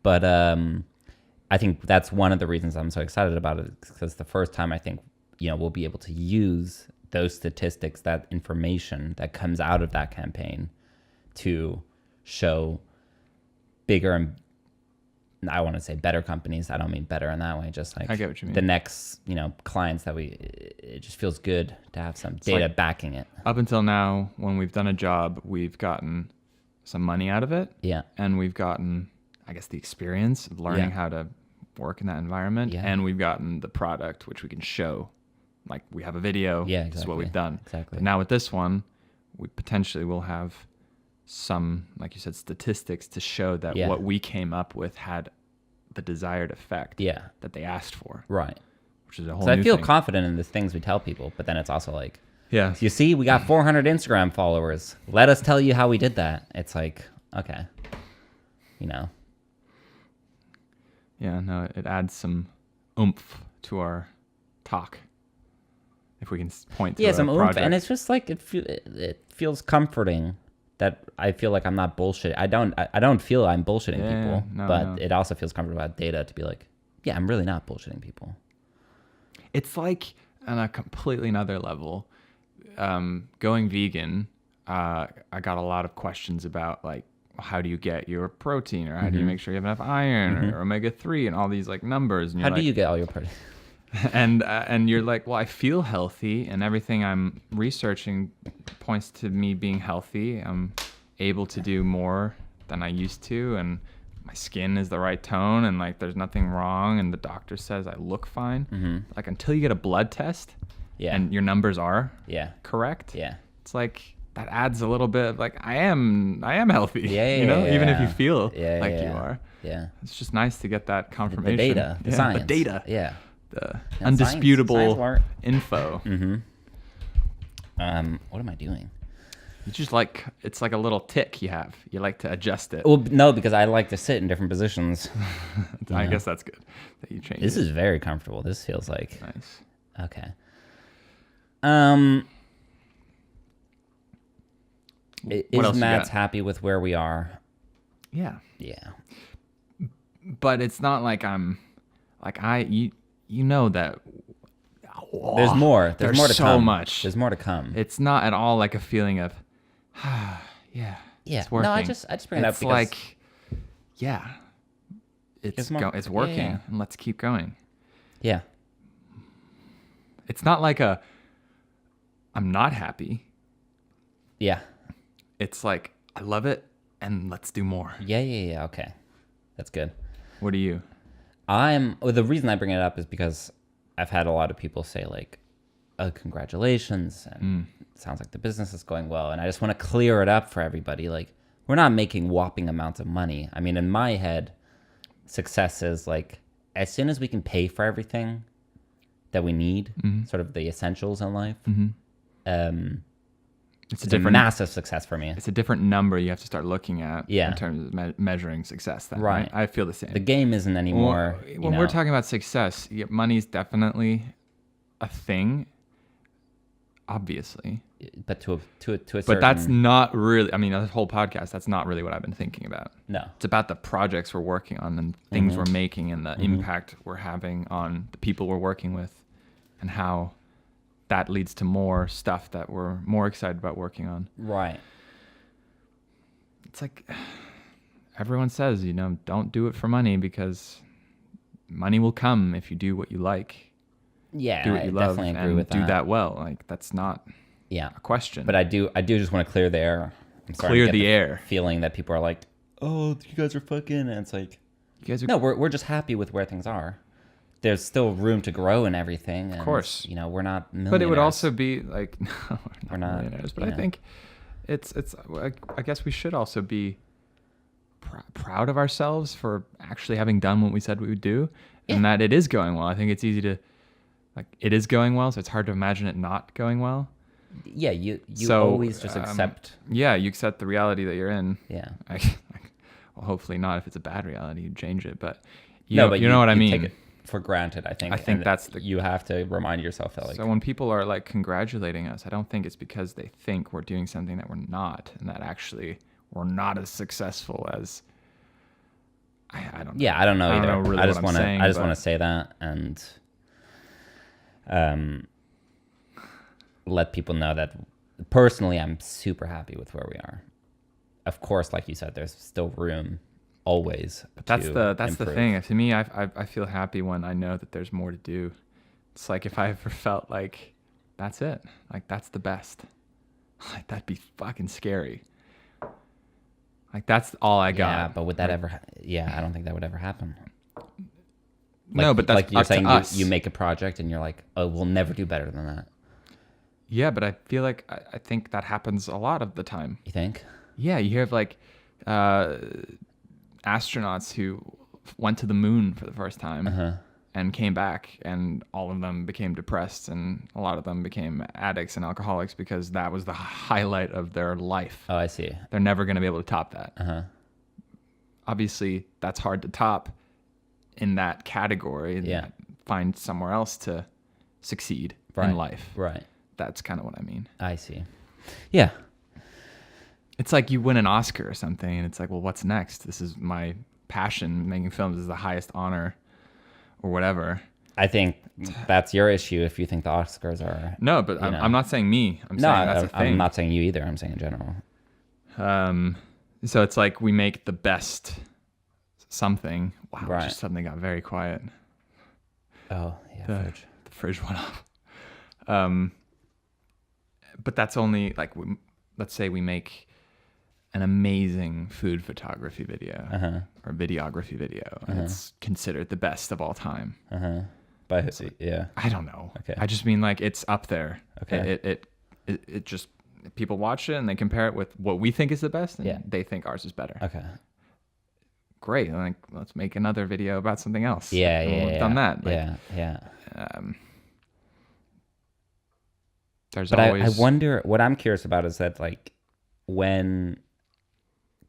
But I think that's one of the reasons I'm so excited about it, because the first time I think, we'll be able to use those statistics, that information that comes out of that campaign to show bigger and, I want to say better companies. I don't mean better in that way. Just like I get what you mean. The next, clients that it just feels good to have some data backing it. Up until now, when we've done a job, we've gotten some money out of it. Yeah. And we've gotten, I guess, the experience of learning how to work in that environment. Yeah. And we've gotten the product, which we can show. Like, we have a video. Yeah, This is what we've done. Exactly. But now with this one, we potentially will have some, like you said, statistics to show that what we came up with had the desired effect that they asked for. Right. Which is a whole So new I feel thing. confident in the things we tell people, but then it's also like, Yeah. you see, we got 400 Instagram followers. Let us tell you how we did that. It's like, okay, Yeah, no, it adds some oomph to our talk. If we can point to a some oomph, project. and it's just like it feels comforting that I feel like I'm not bullshit. I don't feel I'm bullshitting people, but it also feels comfortable about data to be like, yeah, I'm really not bullshitting people. It's like on a completely another level. Going vegan, I got a lot of questions about like, how do you get your protein, or how do you make sure you have enough iron or omega-3 and all these like numbers? And how do you get all your protein? And you're like, well, I feel healthy, and everything I'm researching points to me being healthy. I'm able to do more than I used to, and my skin is the right tone, and like there's nothing wrong, and the doctor says I look fine. Like until you get a blood test, and your numbers are correct, it's like that adds a little bit of like I am healthy, even if you feel like you are. Yeah, it's just nice to get that confirmation. The data, the science, the data, the undisputable info. What am I doing? You just like, it's like a little tick you have. You like to adjust it. Well, no, because I like to sit in different positions. I guess that's good that you changed. This is very comfortable. This feels like nice. Okay. Is Matt's happy with where we are? Yeah. Yeah. But it's not like I'm like you know that there's more. There's more to so come. much. There's more to come. It's not at all like a feeling of it's working. No, I just bring it up because like it's working and let's keep going. Yeah. It's not like I'm not happy. Yeah. It's like I love it and let's do more. Yeah. Okay. That's good. What are you? The reason I bring it up is because I've had a lot of people say like, "Oh, congratulations," and it sounds like the business is going well. And I just want to clear it up for everybody. Like, we're not making whopping amounts of money. I mean, in my head, success is like as soon as we can pay for everything that we need, sort of the essentials in life. It's a massive success for me. It's a different number you have to start looking at in terms of measuring success. Then, right. I feel the same. The game isn't anymore. When we're talking about success, money's definitely a thing, obviously. But to a certain... But that's not really, I mean, this whole podcast, that's not really what I've been thinking about. No. It's about the projects we're working on and things we're making and the impact we're having on the people we're working with and how that leads to more stuff that we're more excited about working on. Right. It's like everyone says, don't do it for money because money will come if you do what you like. Yeah, do what you love definitely agree and with do that. that well. Like that's not a question. But I do just want to clear the air. I'm starting clear to get the air. Feeling that people are like, "Oh, you guys are fucking," and it's like, you guys are... No, we're just happy with where things are. There's still room to grow and everything. And, of course. We're not millionaires. But it would also be like, no, we're not millionaires. But I think it's. I guess we should also be proud of ourselves for actually having done what we said we would do, and that it is going well. I think it's easy to like it is going well, so it's hard to imagine it not going well. Yeah, you always just accept. Yeah, you accept the reality that you're in. Yeah. Well, hopefully not. If it's a bad reality, you change it. But you know what I mean. Take it for granted, I think. I think you have to remind yourself that. Like, so when people are like congratulating us, I don't think it's because they think we're doing something that we're not, and that actually we're not as successful as. I don't know. Yeah, I don't know either. Don't know really I just want to say that and let people know that personally I'm super happy with where we are. Of course, like you said, there's still room always. But that's the improve. thing. To me, I feel happy when I know that there's more to do. It's like if I ever felt like that's it, like that's the best, like that'd be fucking scary. Like that's all I got. Yeah, but would that ever? I don't think that would ever happen. No, but that's like you're up saying. to us. You make a project and you're like, oh, we'll never do better than that. Yeah, but I feel like I think that happens a lot of the time. You think? Yeah, you hear of like astronauts who went to the moon for the first time and came back, and all of them became depressed, and a lot of them became addicts and alcoholics because that was the highlight of their life. Oh, I see. They're never going to be able to top that. Obviously, that's hard to top in that category. Yeah. Find somewhere else to succeed in life. Right. That's kind of what I mean. I see. Yeah. It's like you win an Oscar or something, and it's like, well, what's next? This is my passion. Making films is the highest honor, or whatever. I think that's your issue if you think the Oscars are. No, but I'm not saying me. I'm saying that's a thing. I'm not saying you either. I'm saying in general. So it's like we make the best something. Wow, Right. just suddenly got very quiet. Oh, yeah, The fridge went off. But that's only like, let's say we make an amazing food photography video or videography video, and it's considered the best of all time. But yeah, I don't know. Okay. I just mean like it's up there. Okay. It just, people watch it and they compare it with what we think is the best, and Yeah. they think ours is better. Okay. Great. Like, let's make another video about something else. Yeah, And we've done that. Like, yeah. There's But always. I wonder, what I'm curious about is that, like, when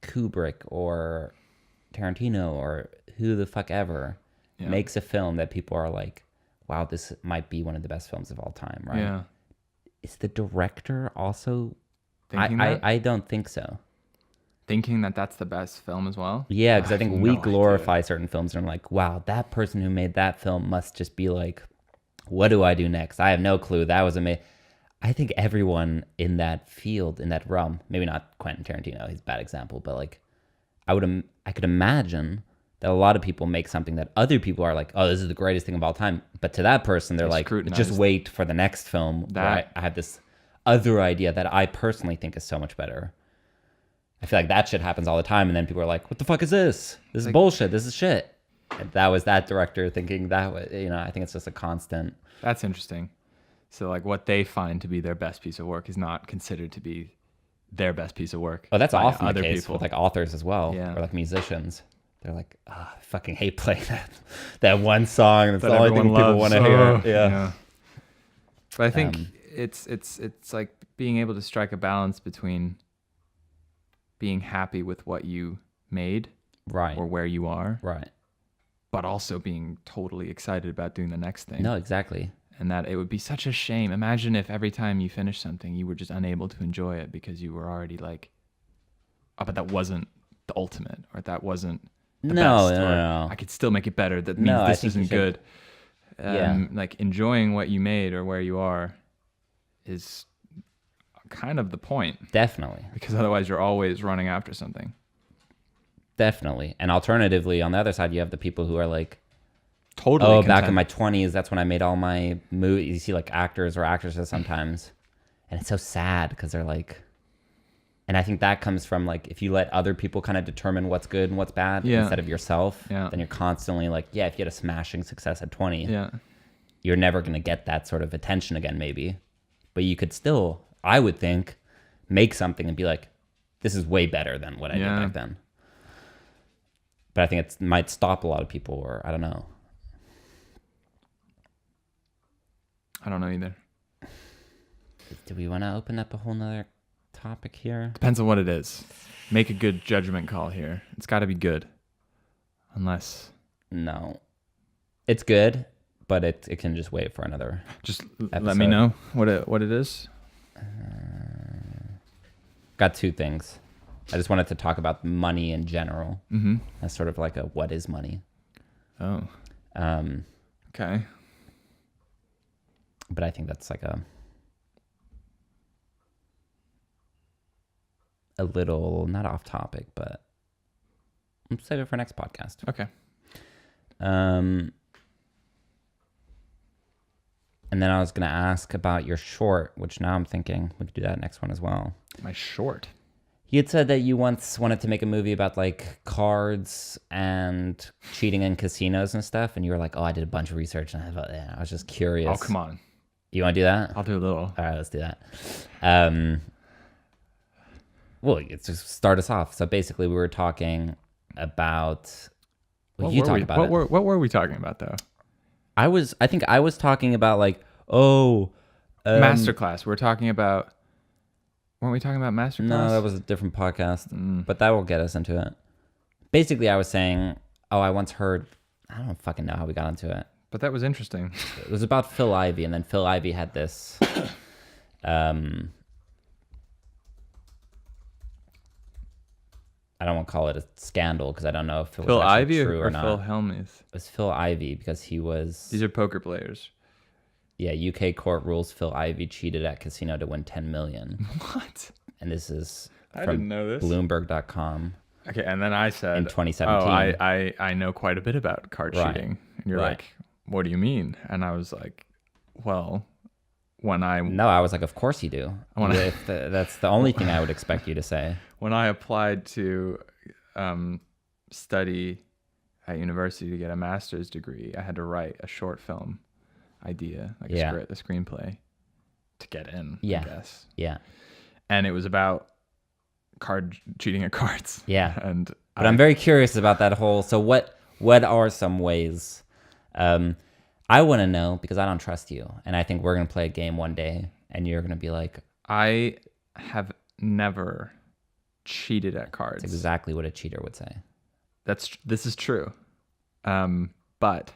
Kubrick or Tarantino or who the fuck ever makes a film that people are like, wow, this might be one of the best films of all time, right? Yeah. Is the director also Thinking that? I don't think so. Thinking that that's the best film as well? Yeah, because I think have we no glorify certain films and I'm like, wow, that person who made that film must just be like, what do I do next? I have no clue. That was amazing. I think everyone in that field, in that realm, maybe not Quentin Tarantino, he's a bad example, but like I could imagine that a lot of people make something that other people are like, oh, this is the greatest thing of all time. But to that person, they're like, just wait for the next film. Where I have this other idea that I personally think is so much better. I feel like that shit happens all the time. And then people are like, what the fuck is this? This is bullshit. This is shit. And that was that director thinking that way. You know, I think it's just a constant. That's interesting. So like what they find to be their best piece of work is not considered to be their best piece of work. Oh, that's by often other the case people. with like authors as well, Yeah. or like musicians. They're like, I fucking hate playing that one song. That's the only thing people want to hear. Yeah. But I think it's like being able to strike a balance between being happy with what you made, right, or where you are, right, but also being totally excited about doing the next thing. No, exactly. And that it would be such a shame. Imagine if every time you finish something, you were just unable to enjoy it because you were already like, oh, but that wasn't the ultimate, or that wasn't the best. No. I could still make it better. That means this isn't good. Yeah. Like enjoying what you made or where you are is kind of the point. Definitely. Because otherwise you're always running after something. Definitely. And alternatively, on the other side, you have the people who are like, totally content. Back in my 20s, that's when I made all my movies. You see like actors or actresses sometimes, and it's so sad because they're like, and I think that comes from like, if you let other people kind of determine what's good and what's bad instead of yourself, then you're constantly like, if you had a smashing success at 20, you're never going to get that sort of attention again, maybe. But you could still, I would think, make something and be like, this is way better than what I did back then. But I think it might stop a lot of people, or I don't know. I don't know either. Do we want to open up a whole nother topic here? Depends on what it is. Make a good judgment call here. It's got to be good. Unless... No. It's good, but it can just wait for another Just episode. Let me know what it is. Got two things. I just wanted to talk about money in general. Mm-hmm. As sort of like a what is money. Oh. Okay. But I think that's like a little, not off topic, but let's save it for next podcast. Okay. And then I was going to ask about your short, which now I'm thinking we could do that next one as well. My short? You had said that you once wanted to make a movie about like cards and cheating in casinos and stuff. And you were like, oh, I did a bunch of research. And I was just curious. Oh, come on. You want to do that? I'll do a little. All right, let's do that. Well, let's just start us off. So basically we were talking about... What were we talking about, though? I think I was talking about like, Masterclass. We're talking about... Weren't we talking about Masterclass? No, that was a different podcast, but that will get us into it. Basically, I was saying, I once heard... I don't fucking know how we got into it. But that was interesting. It was about Phil Ivey, and then Phil Ivey had this... I don't want to call it a scandal because I don't know if it was Phil actually Ivey true or or not. Phil Helmuth? It was Phil Ivey because he was... These are poker players. Yeah, UK court rules Phil Ivey cheated at casino to win $10 million. What? And this is I from didn't know this. Bloomberg.com. Okay, and then I said... In 2017. I know quite a bit about card Right. cheating. And you're Right. like, what do you mean? And I was like, well, when I... No, I was like, of course you do. That's the only thing I would expect you to say. When I applied to study at university to get a master's degree, I had to write a short film idea, like a script, a screenplay, to get in, I guess. Yeah. And it was about cheating at cards. Yeah. But I'm very curious about that whole... So what are some ways... I want to know because I don't trust you. And I think we're going to play a game one day and you're going to be like... I have never cheated at cards. That's exactly what a cheater would say. This is true. But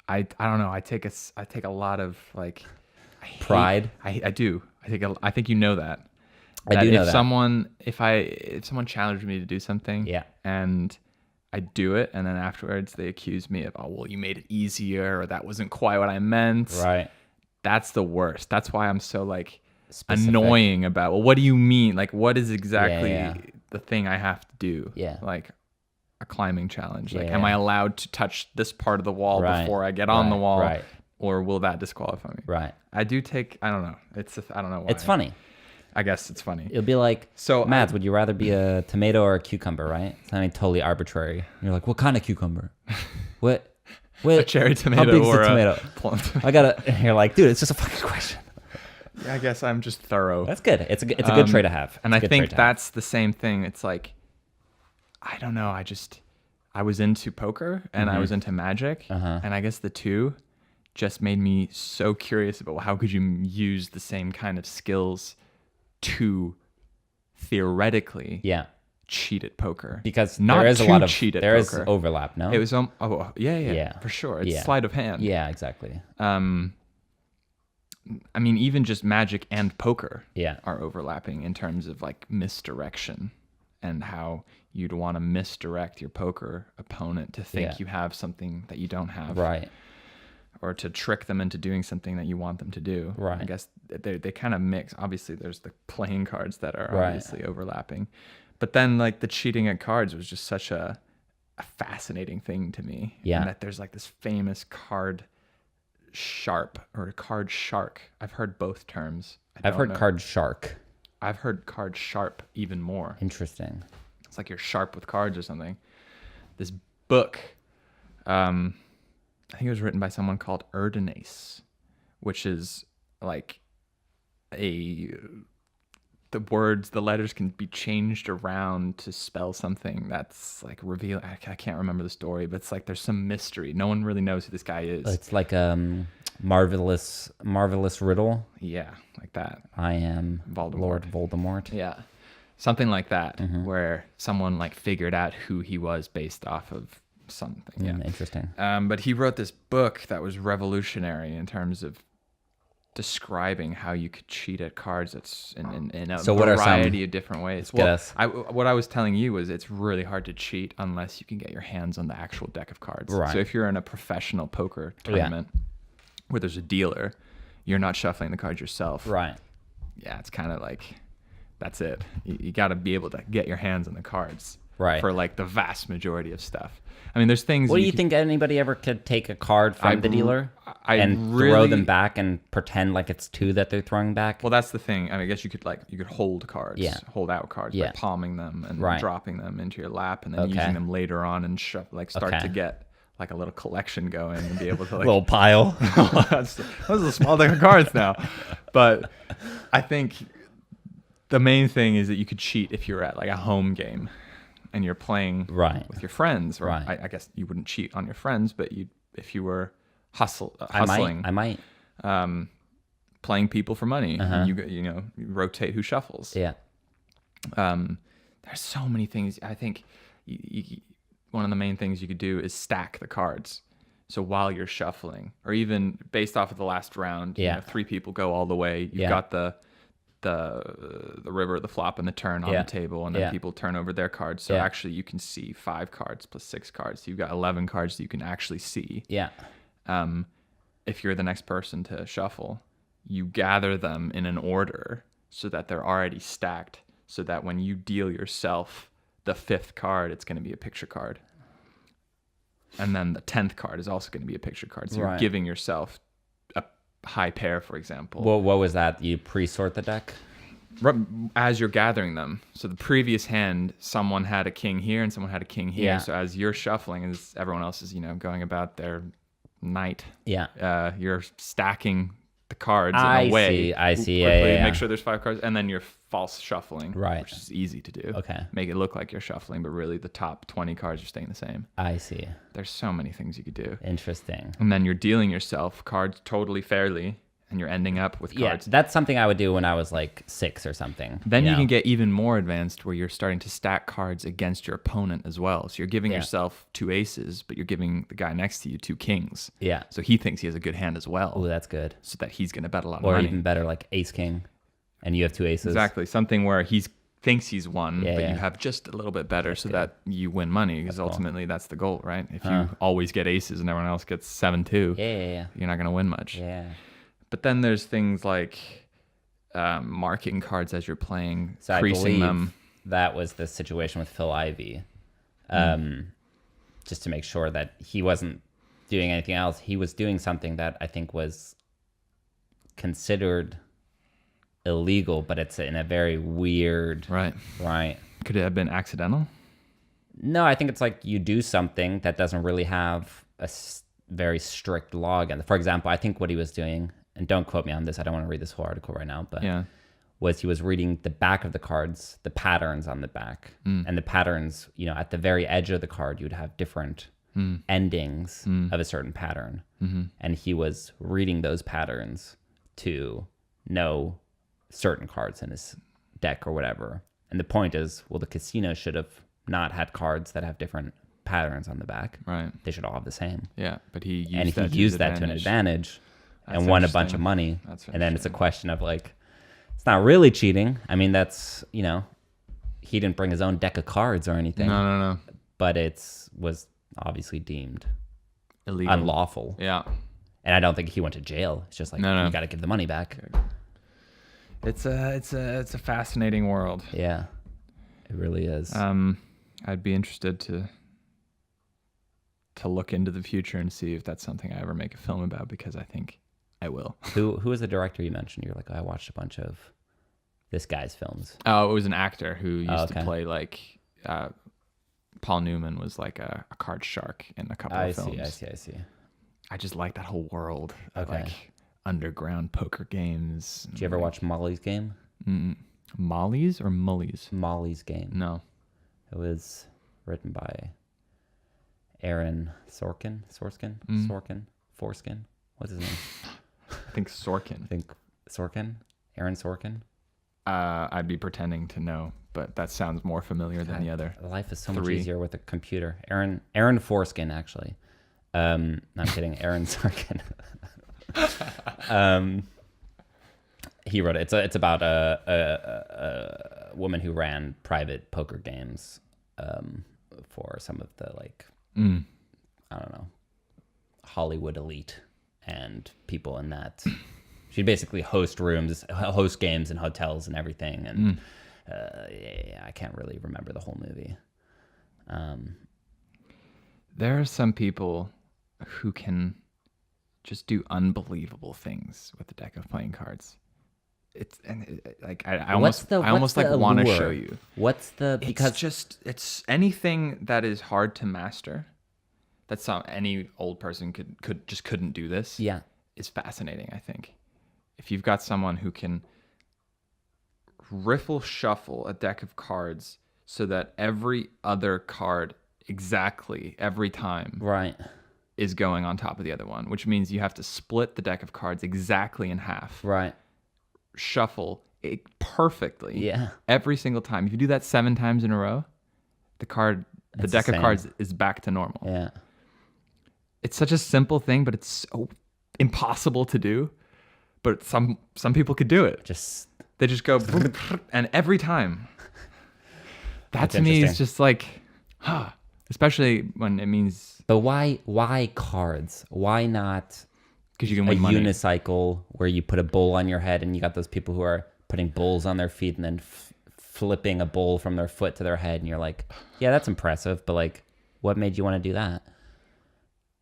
I don't know. I take a lot of like pride. I do. I think you know that. I do know if that. If someone challenged me to do something, yeah, and I do it, and then afterwards they accuse me of, oh well, you made it easier, or that wasn't quite what I meant. Right. That's the worst. That's why I'm so like specific. Annoying about. Well, what do you mean? Like, what is exactly the thing I have to do? Yeah. Like a climbing challenge. Like, am I allowed to touch this part of the wall before I get on the wall? Right. Or will that disqualify me? Right. I do take. I don't know. I don't know why. It's funny. I guess it's funny. It'll be like, so Mads, would you rather be a tomato or a cucumber, right? It's not totally arbitrary. And you're like, what kind of cucumber? What? A cherry tomato how big or is a tomato? Plum tomato? I gotta. And you're like, dude, it's just a fucking question. Yeah, I guess I'm just thorough. That's good. It's a good trait to have. And I think that's the same thing. It's like, I don't know. I was into poker and I was into magic, and I guess the two just made me so curious about how could you use the same kind of skills to theoretically cheat at poker, because not there is a lot of cheat at there poker. is overlap. No, it was for sure. It's sleight of hand. Yeah, exactly. I mean, even just magic and poker are overlapping in terms of like misdirection and how you'd want to misdirect your poker opponent to think you have something that you don't have, right? Or to trick them into doing something that you want them to do. Right. I guess they kind of mix. Obviously, there's the playing cards that are obviously overlapping. But then, like, the cheating at cards was just such a fascinating thing to me. Yeah. And that there's, like, this famous card sharp or card shark. I've heard both terms. I've heard card shark. I've heard card sharp even more. Interesting. It's like you're sharp with cards or something. This book... I think it was written by someone called Erdonase, which is like the letters can be changed around to spell something that's like reveal. I can't remember the story, but it's like there's some mystery. No one really knows who this guy is. It's like marvelous riddle. Yeah, like that. I am Voldemort. Lord Voldemort. Yeah. Something like that, where someone like figured out who he was based off of something. Yeah. Interesting. But he wrote this book that was revolutionary in terms of describing how you could cheat at cards. It's in a variety of different ways. What I was telling you was it's really hard to cheat unless you can get your hands on the actual deck of cards. Right. So if you're in a professional poker tournament where there's a dealer, you're not shuffling the cards yourself. Right. Yeah, it's kind of like, that's it. You got to be able to get your hands on the cards. Right. For like the vast majority of stuff. I mean, there's things. What do you think anybody ever could take a card from the dealer and throw them back and pretend like it's two that they're throwing back? Well, that's the thing. I mean, I guess you could hold cards, hold out cards by palming them and dropping them into your lap, and then using them later on and start to get like a little collection going and be able to like little pile. Those are a small deck of cards now, but I think the main thing is that you could cheat if you're at like a home game. And you're playing with your friends, right? I guess you wouldn't cheat on your friends, but if you were hustling, I might. Playing people for money. And you rotate who shuffles. Yeah. There's so many things. I think one of the main things you could do is stack the cards. So while you're shuffling, or even based off of the last round, 3 people go all the way. You've got the river, the flop, and the turn on the table, and then people turn over their cards. So actually you can see 5 cards plus 6 cards. So you've got 11 cards that you can actually see. Yeah. If you're the next person to shuffle, you gather them in an order so that they're already stacked, so that when you deal yourself the 5th card, it's going to be a picture card. And then the 10th card is also going to be a picture card. So you're giving yourself high pair, for example. Well, what was that? You pre-sort the deck? As you're gathering them. So the previous hand, someone had a king here and someone had a king here. So as you're shuffling, as everyone else is, going about their night, you're stacking the cards in a way. I see. Make sure there's 5 cards, and then you're false shuffling, which is easy to do. Okay. Make it look like you're shuffling, but really the top 20 cards are staying the same. I see. There's so many things you could do. Interesting. And then you're dealing yourself cards totally fairly, and you're ending up with cards. Yeah, that's something I would do when I was like 6 or something. Then you can get even more advanced, where you're starting to stack cards against your opponent as well. So you're giving yourself 2 aces, but you're giving the guy next to you 2 kings. Yeah. So he thinks he has a good hand as well. Oh, that's good. So that he's going to bet a lot of money. Or money. even better, like ace king, and you have 2 aces. Exactly. Something where he thinks he's won, but you have just a little bit better, that's so good. That you win money, because ultimately that's the goal, right? If you always get aces and everyone else gets 7-2, you're not going to win much. Yeah. But then there's things like marking cards as you're playing, so creasing them. That was the situation with Phil Ivey. Just to make sure that he wasn't doing anything else. He was doing something that I think was considered illegal, but it's in a very weird... Right. Could it have been accidental? No, I think it's like you do something that doesn't really have a very strict law against. For example, I think what he was doing... and don't quote me on this, I don't want to read this whole article right now, but was he was reading the back of the cards, the patterns on the back. And the patterns, at the very edge of the card, you'd have different endings of a certain pattern. And he was reading those patterns to know certain cards in his deck or whatever. And the point is, well, the casino should have not had cards that have different patterns on the back. Right. They should all have the same. Yeah, but he used that to an advantage. And won a bunch of money. And then it's a question of like, it's not really cheating. I mean, that's, he didn't bring his own deck of cards or anything. No. But was obviously deemed illegal, unlawful. Yeah. And I don't think he went to jail. It's just like, you got to give the money back. It's a fascinating world. Yeah, it really is. I'd be interested to look into the future and see if that's something I ever make a film about, because I think I will. Who was the director you mentioned? You're like, I watched a bunch of this guy's films. Oh, it was an actor who used to play like Paul Newman was like a card shark in a couple of films. I see. I just like that whole world of like underground poker games. Did you ever watch Molly's Game? Molly's or Mully's? Molly's Game. No. It was written by Aaron Sorkin. What's his name? think Sorkin. I think Sorkin? Aaron Sorkin? I'd be pretending to know, but that sounds more familiar than the other. Life is so much 3. easier with a computer. Aaron Foreskin, actually. No, I'm kidding. Aaron Sorkin. He wrote it. It's about a woman who ran private poker games for some of the I don't know, Hollywood elite and people in that. She'd basically host games in hotels and everything. And I can't really remember the whole movie. There are some people who can just do unbelievable things with a deck of playing cards. I almost want to show you. It's anything that is hard to master. That's any old person couldn't do this. Yeah, is fascinating. I think if you've got someone who can riffle shuffle a deck of cards so that every other card exactly every time is going on top of the other one, which means you have to split the deck of cards exactly in half. Right. Shuffle it perfectly. Yeah. Every single time. If you do that 7 times in a row, the deck of cards is back to normal. Yeah. It's such a simple thing, but it's so impossible to do. But some people could do it. They just go and every time. That to me is just like, especially when it means. But why cards? Why not? Because you can win money. Unicycle where you put a bowl on your head and you got those people who are putting bowls on their feet and then flipping a bowl from their foot to their head, and you're like, yeah, that's impressive, but like, what made you want to do that?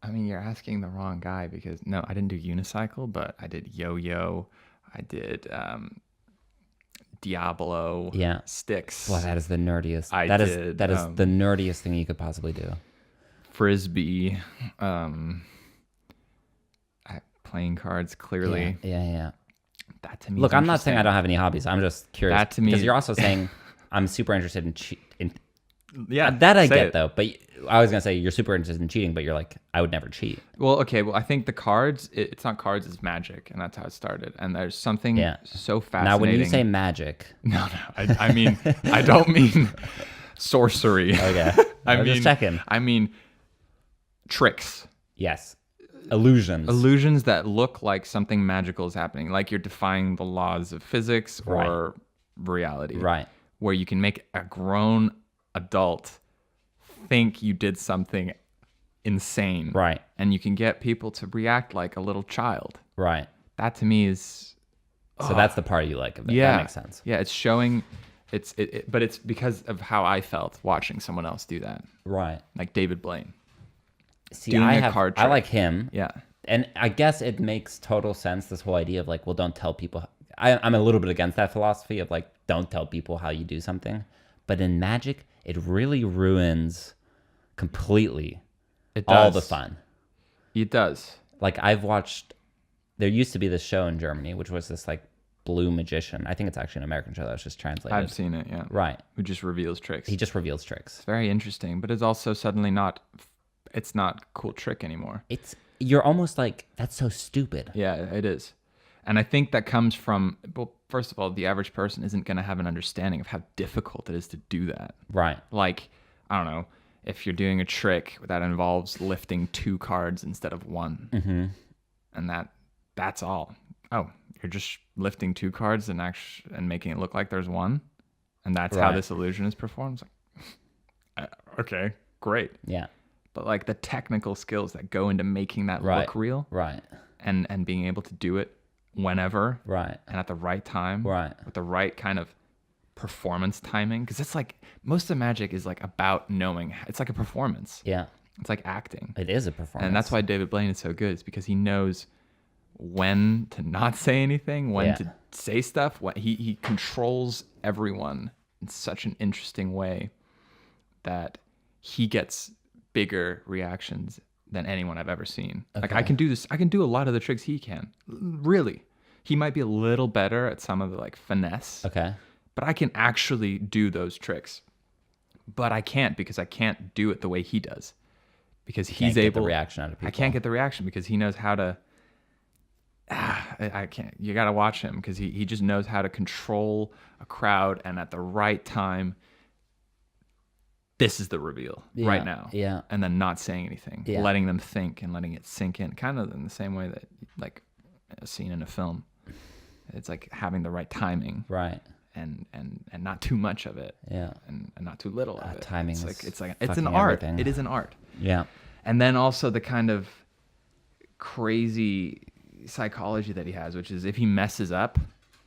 I mean, you're asking the wrong guy, because no, I didn't do unicycle, but I did yo-yo. I did Diablo. Yeah. Sticks. Well, that is the nerdiest. That is the nerdiest thing you could possibly do. Frisbee. Playing cards, clearly. Yeah. That to me. Look, I'm not saying I don't have any hobbies. I'm just curious. That to me, because you're also saying I'm super interested in yeah, that I get though. But I was gonna say you're super interested in cheating, but you're like, I would never cheat. Well, okay. Well, I think the cards. It's not cards. It's magic, and that's how it started. And there's something so fascinating. Now, when you say magic, no, I mean, I don't mean sorcery. Okay, I'm just checking. I mean tricks. Yes. Illusions that look like something magical is happening, like you're defying the laws of physics or reality, right? Where you can make a grown adult think you did something insane, right? And you can get people to react like a little child, right? That to me is so that's the part you like of it. Yeah, that makes sense. Yeah, it's showing but it's because of how I felt watching someone else do that, right? Like David Blaine. See, I like him. Yeah. And I guess it makes total sense, this whole idea of like, well, don't tell people. I'm a little bit against that philosophy of like, don't tell people how you do something. But in magic, it really ruins completely all the fun. It does. Like there used to be this show in Germany, which was this like blue magician. I think it's actually an American show that was just translated. I've seen it, yeah. Right. Who just reveals tricks. He just reveals tricks. It's very interesting, but it's also suddenly it's not a cool trick anymore. You're almost like, that's so stupid. Yeah, it is. And I think that comes from, well, first of all, the average person isn't going to have an understanding of how difficult it is to do that. Right. Like, I don't know, if you're doing a trick that involves lifting 2 cards instead of 1. Mm-hmm. And that's all. Oh, you're just lifting 2 cards and making it look like there's 1? And that's how this illusion is performed? It's like, okay, great. Yeah. But like the technical skills that go into making that look real, and being able to do it whenever, and at the right time, with the right kind of performance timing, because it's like most of magic is like about knowing. It's like a performance. Yeah, it's like acting. It is a performance, and that's why David Blaine is so good. Is because he knows when to not say anything, when to say stuff. What he controls everyone in such an interesting way that he gets bigger reactions than anyone I've ever seen. Okay. Like I can do this. I can do a lot of the tricks he can. Really. He might be a little better at some of the like finesse. Okay. But I can actually do those tricks. But I can't, because I can't do it the way he does. Because he's able to get the reaction out of people. I can't get the reaction because he knows how to I can't. You got to watch him because he just knows how to control a crowd, and at the right time, this is the reveal right now. Yeah. And then not saying anything, letting them think and letting it sink in, kind of in the same way that like a scene in a film. It's like having the right timing, right, and not too much of it, and not too little of it. Timing. It's an art. Everything. It is an art. Yeah. And then also the kind of crazy psychology that he has, which is if he messes up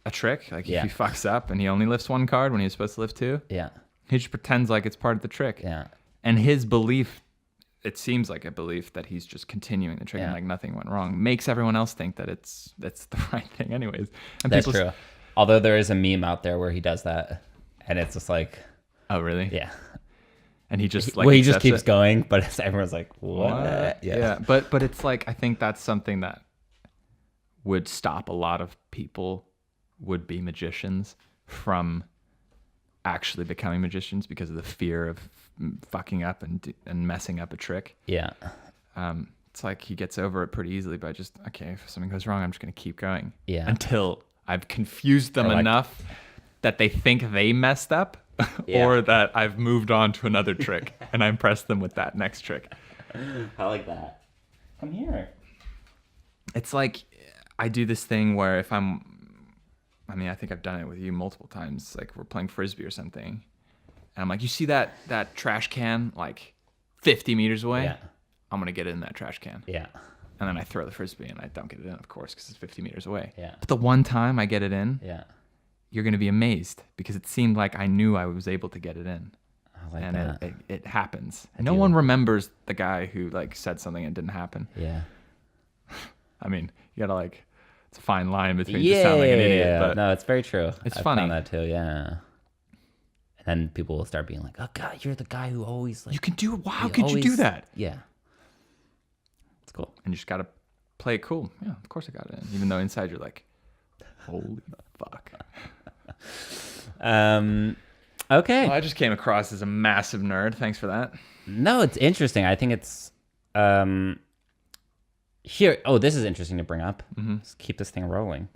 a trick, like if he fucks up and he only lifts one card when he was supposed to lift two, he just pretends like it's part of the trick. Yeah. And his belief, it seems like a belief that he's just continuing the trick and like nothing went wrong, makes everyone else think that that's the right thing anyways. And that's true. Although there is a meme out there where he does that and it's just like, oh really? Yeah. And he just he just keeps going, but everyone's like, what? Yeah. But it's like, I think that's something that would stop a lot of people, would-be magicians, from actually becoming magicians because of the fear of fucking up and messing up a trick. Yeah. It's like he gets over it pretty easily by just, okay, if something goes wrong, I'm just going to keep going. Yeah. Until I've confused them enough that they think they messed up or that I've moved on to another trick and I impress them with that next trick. I like that. Come here. It's like I do this thing where if I think I've done it with you multiple times. Like we're playing Frisbee or something. And I'm like, you see that trash can like 50 meters away? Yeah. I'm going to get it in that trash can. Yeah. And then I throw the Frisbee and I don't get it in, of course, because it's 50 meters away. Yeah. But the one time I get it in, you're going to be amazed because it seemed like I knew I was able to get it in. I like and that. It happens. No one remembers the guy who like said something and it didn't happen. Yeah. I mean, you got to like, it's a fine line between just sounding like an idiot. But no, it's very true. It's I funny. found that too, yeah. And then people will start being like, oh God, you're the guy who always like... You can do it. How could you do that? Yeah. It's cool. And you just got to play it cool. Yeah, of course I got it in. Even though inside you're like, holy fuck. Okay. Well, I just came across as a massive nerd. Thanks for that. No, it's interesting. I think it's... Here, this is interesting to bring up. Let's keep this thing rolling.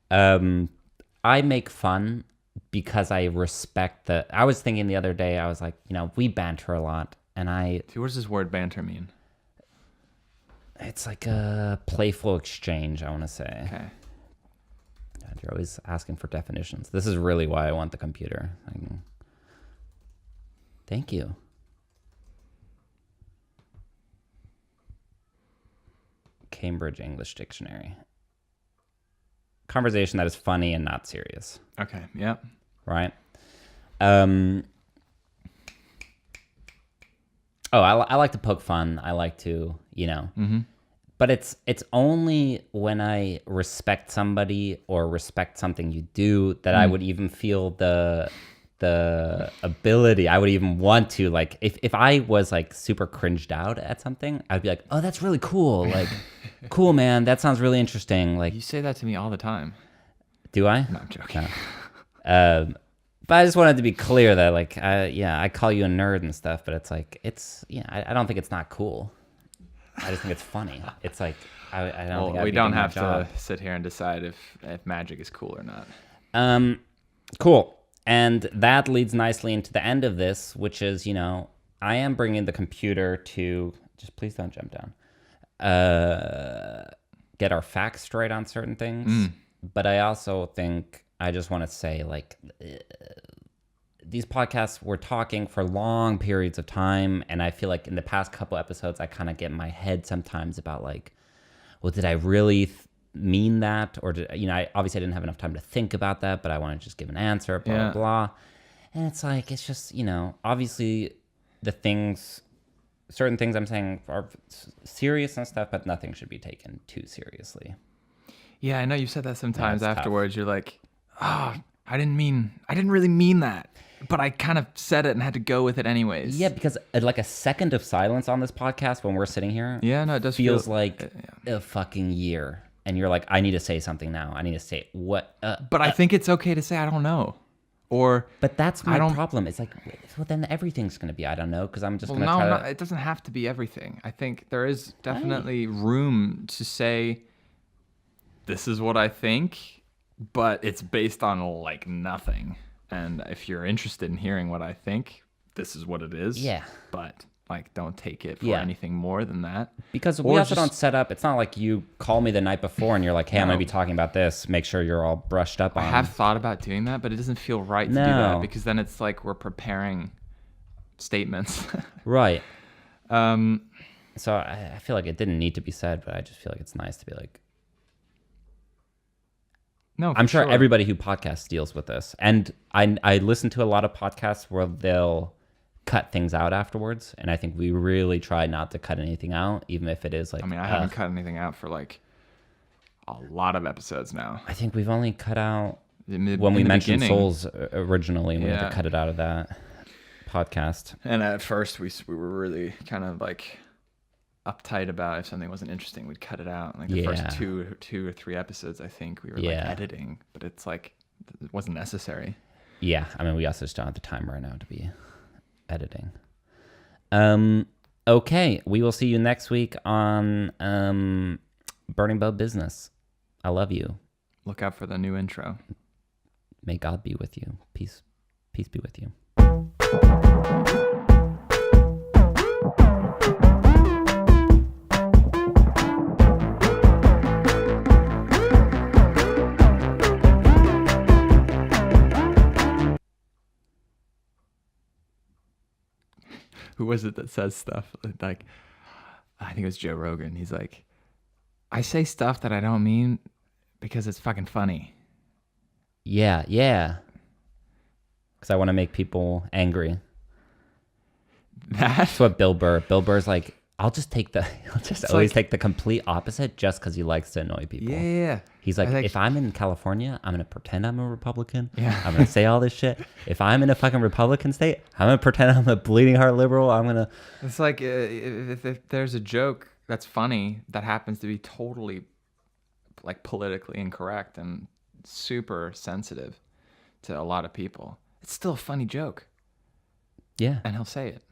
I make fun because I respect I was thinking the other day, I was like, we banter a lot, and what does this word banter mean? It's like a playful exchange, I want to say. Okay. God, you're always asking for definitions. This is really why I want the computer. Thank you. Cambridge English Dictionary. Conversation that is funny and not serious. Okay, yeah. Right? I like to poke fun. I like to, But it's only when I respect somebody or respect something you do that I would even feel the ability. I would even want to, like, if I was like super cringed out at something, I'd be like, oh, that's really cool. Like, cool, man. That sounds really interesting. Like, you say that to me all the time. Do I? No, I'm joking. No. But I just wanted to be clear that, like, I call you a nerd and stuff, but it's like, I don't think it's not cool. I just think it's funny. It's like, I don't think I'd we be don't doing my have job. to sit here and decide if magic is cool or not. Cool. And that leads nicely into the end of this, which is, I am bringing the computer to, just please don't jump down, get our facts straight on certain things. But I also think, I just want to say, like, these podcasts, we're talking for long periods of time. And I feel like in the past couple episodes, I kind of get in my head sometimes about like, well, did I really mean that? Or did, I obviously I didn't have enough time to think about that, but I want to just give an answer, blah, blah, blah. And it's like, it's just, obviously certain things I'm saying are serious and stuff, but nothing should be taken too seriously. Yeah, I know you've said that sometimes afterwards. Tough. You're like, oh, I didn't really mean that, but I kind of said it and had to go with it anyways. Yeah, because like a second of silence on this podcast when we're sitting here. Yeah, no, it does feels like a fucking year. And you're like, I need to say something now. I need to say what. But I think it's okay to say, I don't know. But that's my problem. It's like, well, then everything's going to be, I don't know, because I'm just going to try to... No, it doesn't have to be everything. I think there is definitely room to say, this is what I think, but it's based on like nothing. And if you're interested in hearing what I think, this is what it is. Yeah. But like, don't take it for anything more than that. Because we also don't set up. It's not like you call me the night before and you're like, hey, I'm going to be talking about this. Make sure you're all brushed up on. I have thought about doing that, but it doesn't feel right to do that, because then it's like we're preparing statements. Right. So I feel like it didn't need to be said, but I just feel like it's nice to be like, no, I'm sure everybody who podcasts deals with this. And I listen to a lot of podcasts where they'll cut things out afterwards. And I think we really try not to cut anything out, even if it is like... I mean, I haven't cut anything out for like a lot of episodes now. I think we've only cut out when we mentioned Souls originally, and we had to cut it out of that podcast. And at first we were really kind of like uptight about if something wasn't interesting, we'd cut it out. Like the first two or three episodes, I think we were like editing, but it's like it wasn't necessary. Yeah, I mean, we also just don't have the time right now to be editing. Okay, we will see you next week on Burning Bow Business. I love you. Look out for the new intro. May God be with you. Peace be with you. Who was it that says stuff like, I think it was Joe Rogan. He's like, I say stuff that I don't mean because it's fucking funny. Yeah. Because I want to make people angry. That's what Bill Burr's like, I'll just take the complete opposite just because he likes to annoy people. Yeah. He's like, if I'm in California, I'm going to pretend I'm a Republican. Yeah. I'm going to say all this shit. If I'm in a fucking Republican state, I'm going to pretend I'm a bleeding heart liberal. It's like, if there's a joke that's funny that happens to be totally like politically incorrect and super sensitive to a lot of people, it's still a funny joke. Yeah. And he'll say it.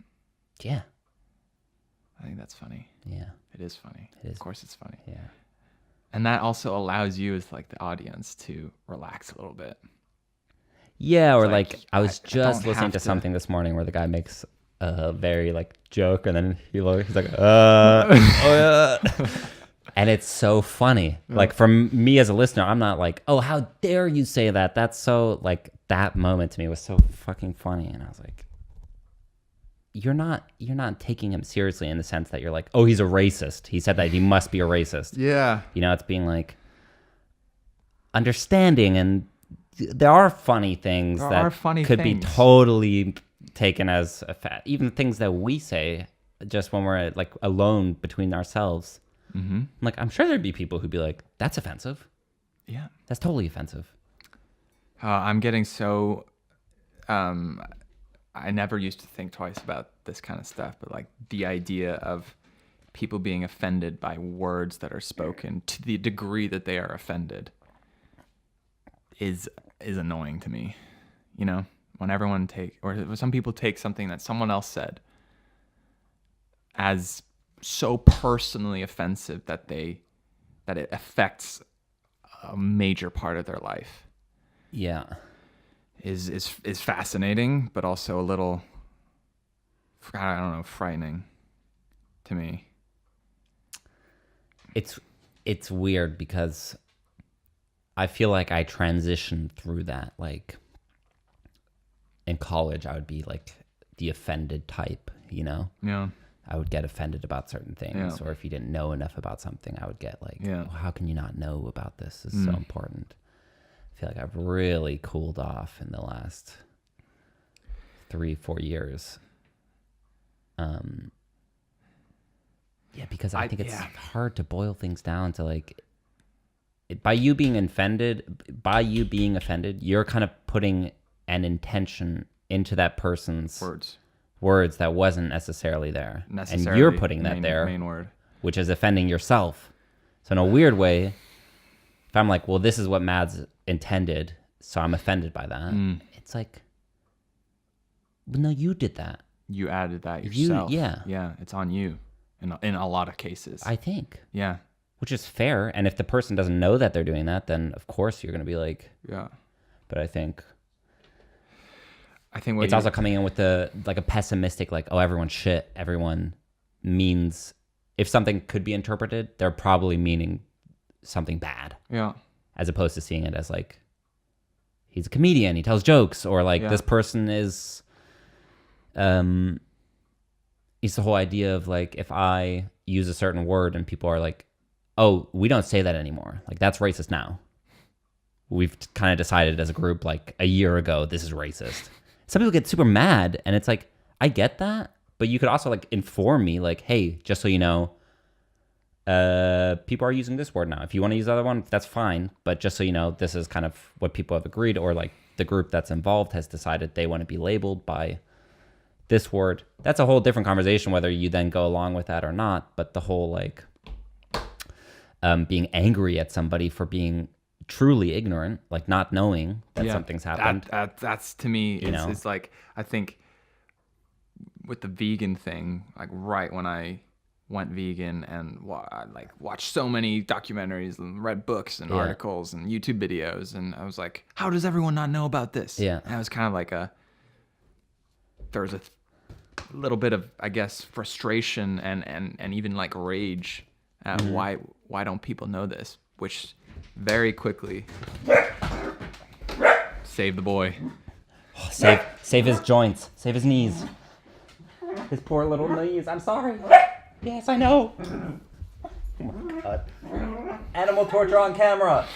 Yeah. I think that's funny. Yeah. It is funny. It is. Of course it's funny. Yeah. And that also allows you as like the audience to relax a little bit. Yeah, or like I was just listening to something this morning where the guy makes a very like joke and then he's like, oh yeah. And it's so funny. Like for me as a listener, I'm not like, oh, how dare you say that? That's so like, that moment to me was so fucking funny. And I was like, you're not taking him seriously in the sense that you're like, oh, he's a racist. He said that he must be a racist. Yeah. You know, it's being like understanding, and there are funny things could be totally taken as a fact. Even things that we say just when we're like alone between ourselves. Mm-hmm. I'm sure there'd be people who'd be like, that's offensive. Yeah. That's totally offensive. I'm getting so... I never used to think twice about this kind of stuff, but like the idea of people being offended by words that are spoken to the degree that they are offended is annoying to me. You know, when some people take something that someone else said as so personally offensive that it affects a major part of their life. Yeah. Is fascinating, but also a little, I don't know, frightening to me. It's weird because I feel like I transitioned through that. Like in college, I would be like the offended type, you know? Yeah. I would get offended about certain things, or if you didn't know enough about something, I would get like, oh, how can you not know about this? It's so important. I feel like I've really cooled off in the last 3-4 years. Because I think it's hard to boil things down to like, by you being offended, you're kind of putting an intention into that person's words that wasn't necessarily there. And you're putting that main word, which is offending yourself. So in a weird way, if I'm like, well, this is what Mads intended, so I'm offended by that. It's like, well, no, you did that. You added that yourself. Yeah, it's on you in a lot of cases, I think. Yeah, which is fair. And if the person doesn't know that they're doing that, then of course you're going to be like, yeah. But I think what it's also coming in with a pessimistic, like, oh, everyone's shit. Everyone means, if something could be interpreted, they're probably meaning something bad. Yeah. As opposed to seeing it as like, he's a comedian, he tells jokes, or like this person is, it's the whole idea of like, if I use a certain word and people are like, oh, we don't say that anymore. Like, that's racist now. We've kind of decided as a group, like a year ago, this is racist. Some people get super mad, and it's like, I get that, but you could also like inform me, like, hey, just so you know, people are using this word now. If you want to use the other one, that's fine. But just so you know, this is kind of what people have agreed, or like the group that's involved has decided they want to be labeled by this word. That's a whole different conversation, whether you then go along with that or not. But the whole like being angry at somebody for being truly ignorant, like not knowing that something's happened. That's to me, it's like, I think with the vegan thing, like right when I went vegan and I like watched so many documentaries and read books and articles and YouTube videos, and I was like, how does everyone not know about this? Yeah. And I was kind of like there was a little bit of, I guess, frustration and even like rage at why don't people know this, which very quickly saved the boy. Save his joints, save his knees. His poor little knees. I'm sorry. Yes, I know. Oh my God. Animal torture on camera.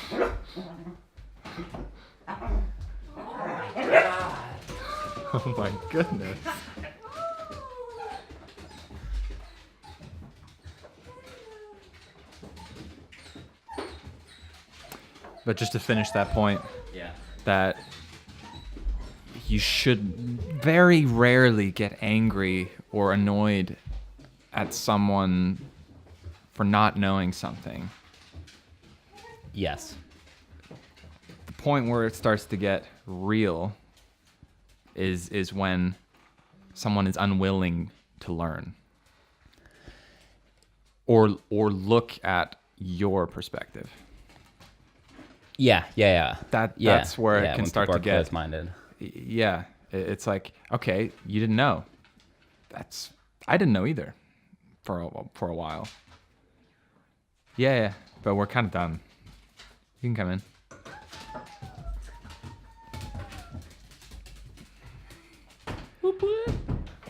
Oh my goodness. But just to finish that point, that you should very rarely get angry or annoyed at someone for not knowing something. Yes. The point where it starts to get real is when someone is unwilling to learn or look at your perspective. Yeah. That's where it can start to get close-minded. Yeah, it's like, okay, you didn't know. I didn't know either for a while. Yeah, but we're kind of done. You can come in.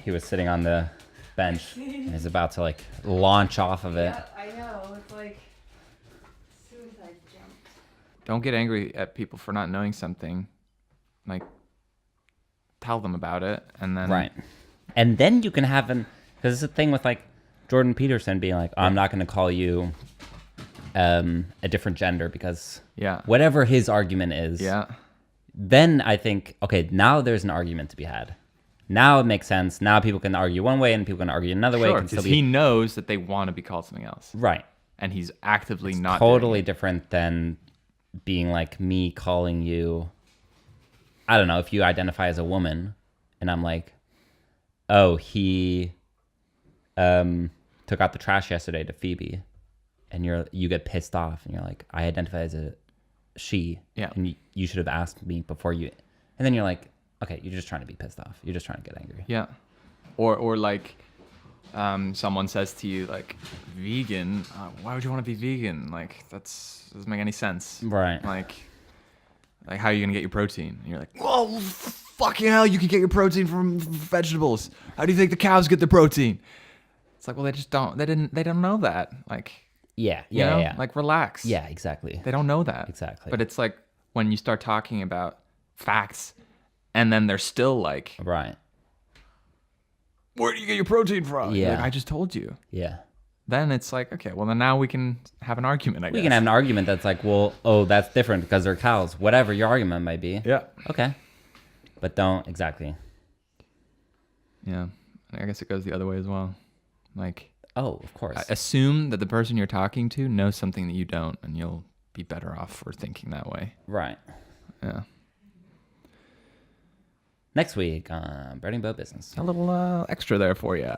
He was sitting on the bench and is about to like launch off of it. Yeah, I know. It's like suicide jump. Don't get angry at people for not knowing something. Like, tell them about it, and then right. And then you can have because it's the thing with like Jordan Peterson being like, I'm not going to call you a different gender because whatever his argument is. Yeah. Then I think, okay, now there's an argument to be had. Now it makes sense. Now people can argue one way and people can argue another way. Because he knows that they want to be called something else. Right. And he's actively not totally different than being like me calling you, I don't know, if you identify as a woman and I'm like, oh, he took out the trash yesterday to Phoebe, and you get pissed off and you're like, I identify as a she, and you should have asked me before you, and then you're like, okay, you're just trying to be pissed off. You're just trying to get angry. Yeah. Or like someone says to you, like, vegan, why would you want to be vegan? Like, doesn't make any sense. Right. Like how are you going to get your protein? And you're like, whoa, fucking hell, you can get your protein from vegetables. How do you think the cows get their protein? It's like, well, they just don't. They don't know that. Like, yeah. Like, relax. Yeah, exactly. They don't know that. Exactly. But it's like when you start talking about facts, and then they're still like, right. Where do you get your protein from? Yeah. Like, I just told you. Yeah. Then it's like, okay, well, then now we can have an argument, I guess. We can have an argument that's like, well, oh, that's different because they're cows. Whatever your argument might be. Yeah. Okay. But don't, exactly. Yeah. I guess it goes the other way as well. Like, oh, of course. Assume that the person you're talking to knows something that you don't, and you'll be better off for thinking that way. Right. Yeah. Next week on Burning Boat Business. A little extra there for you.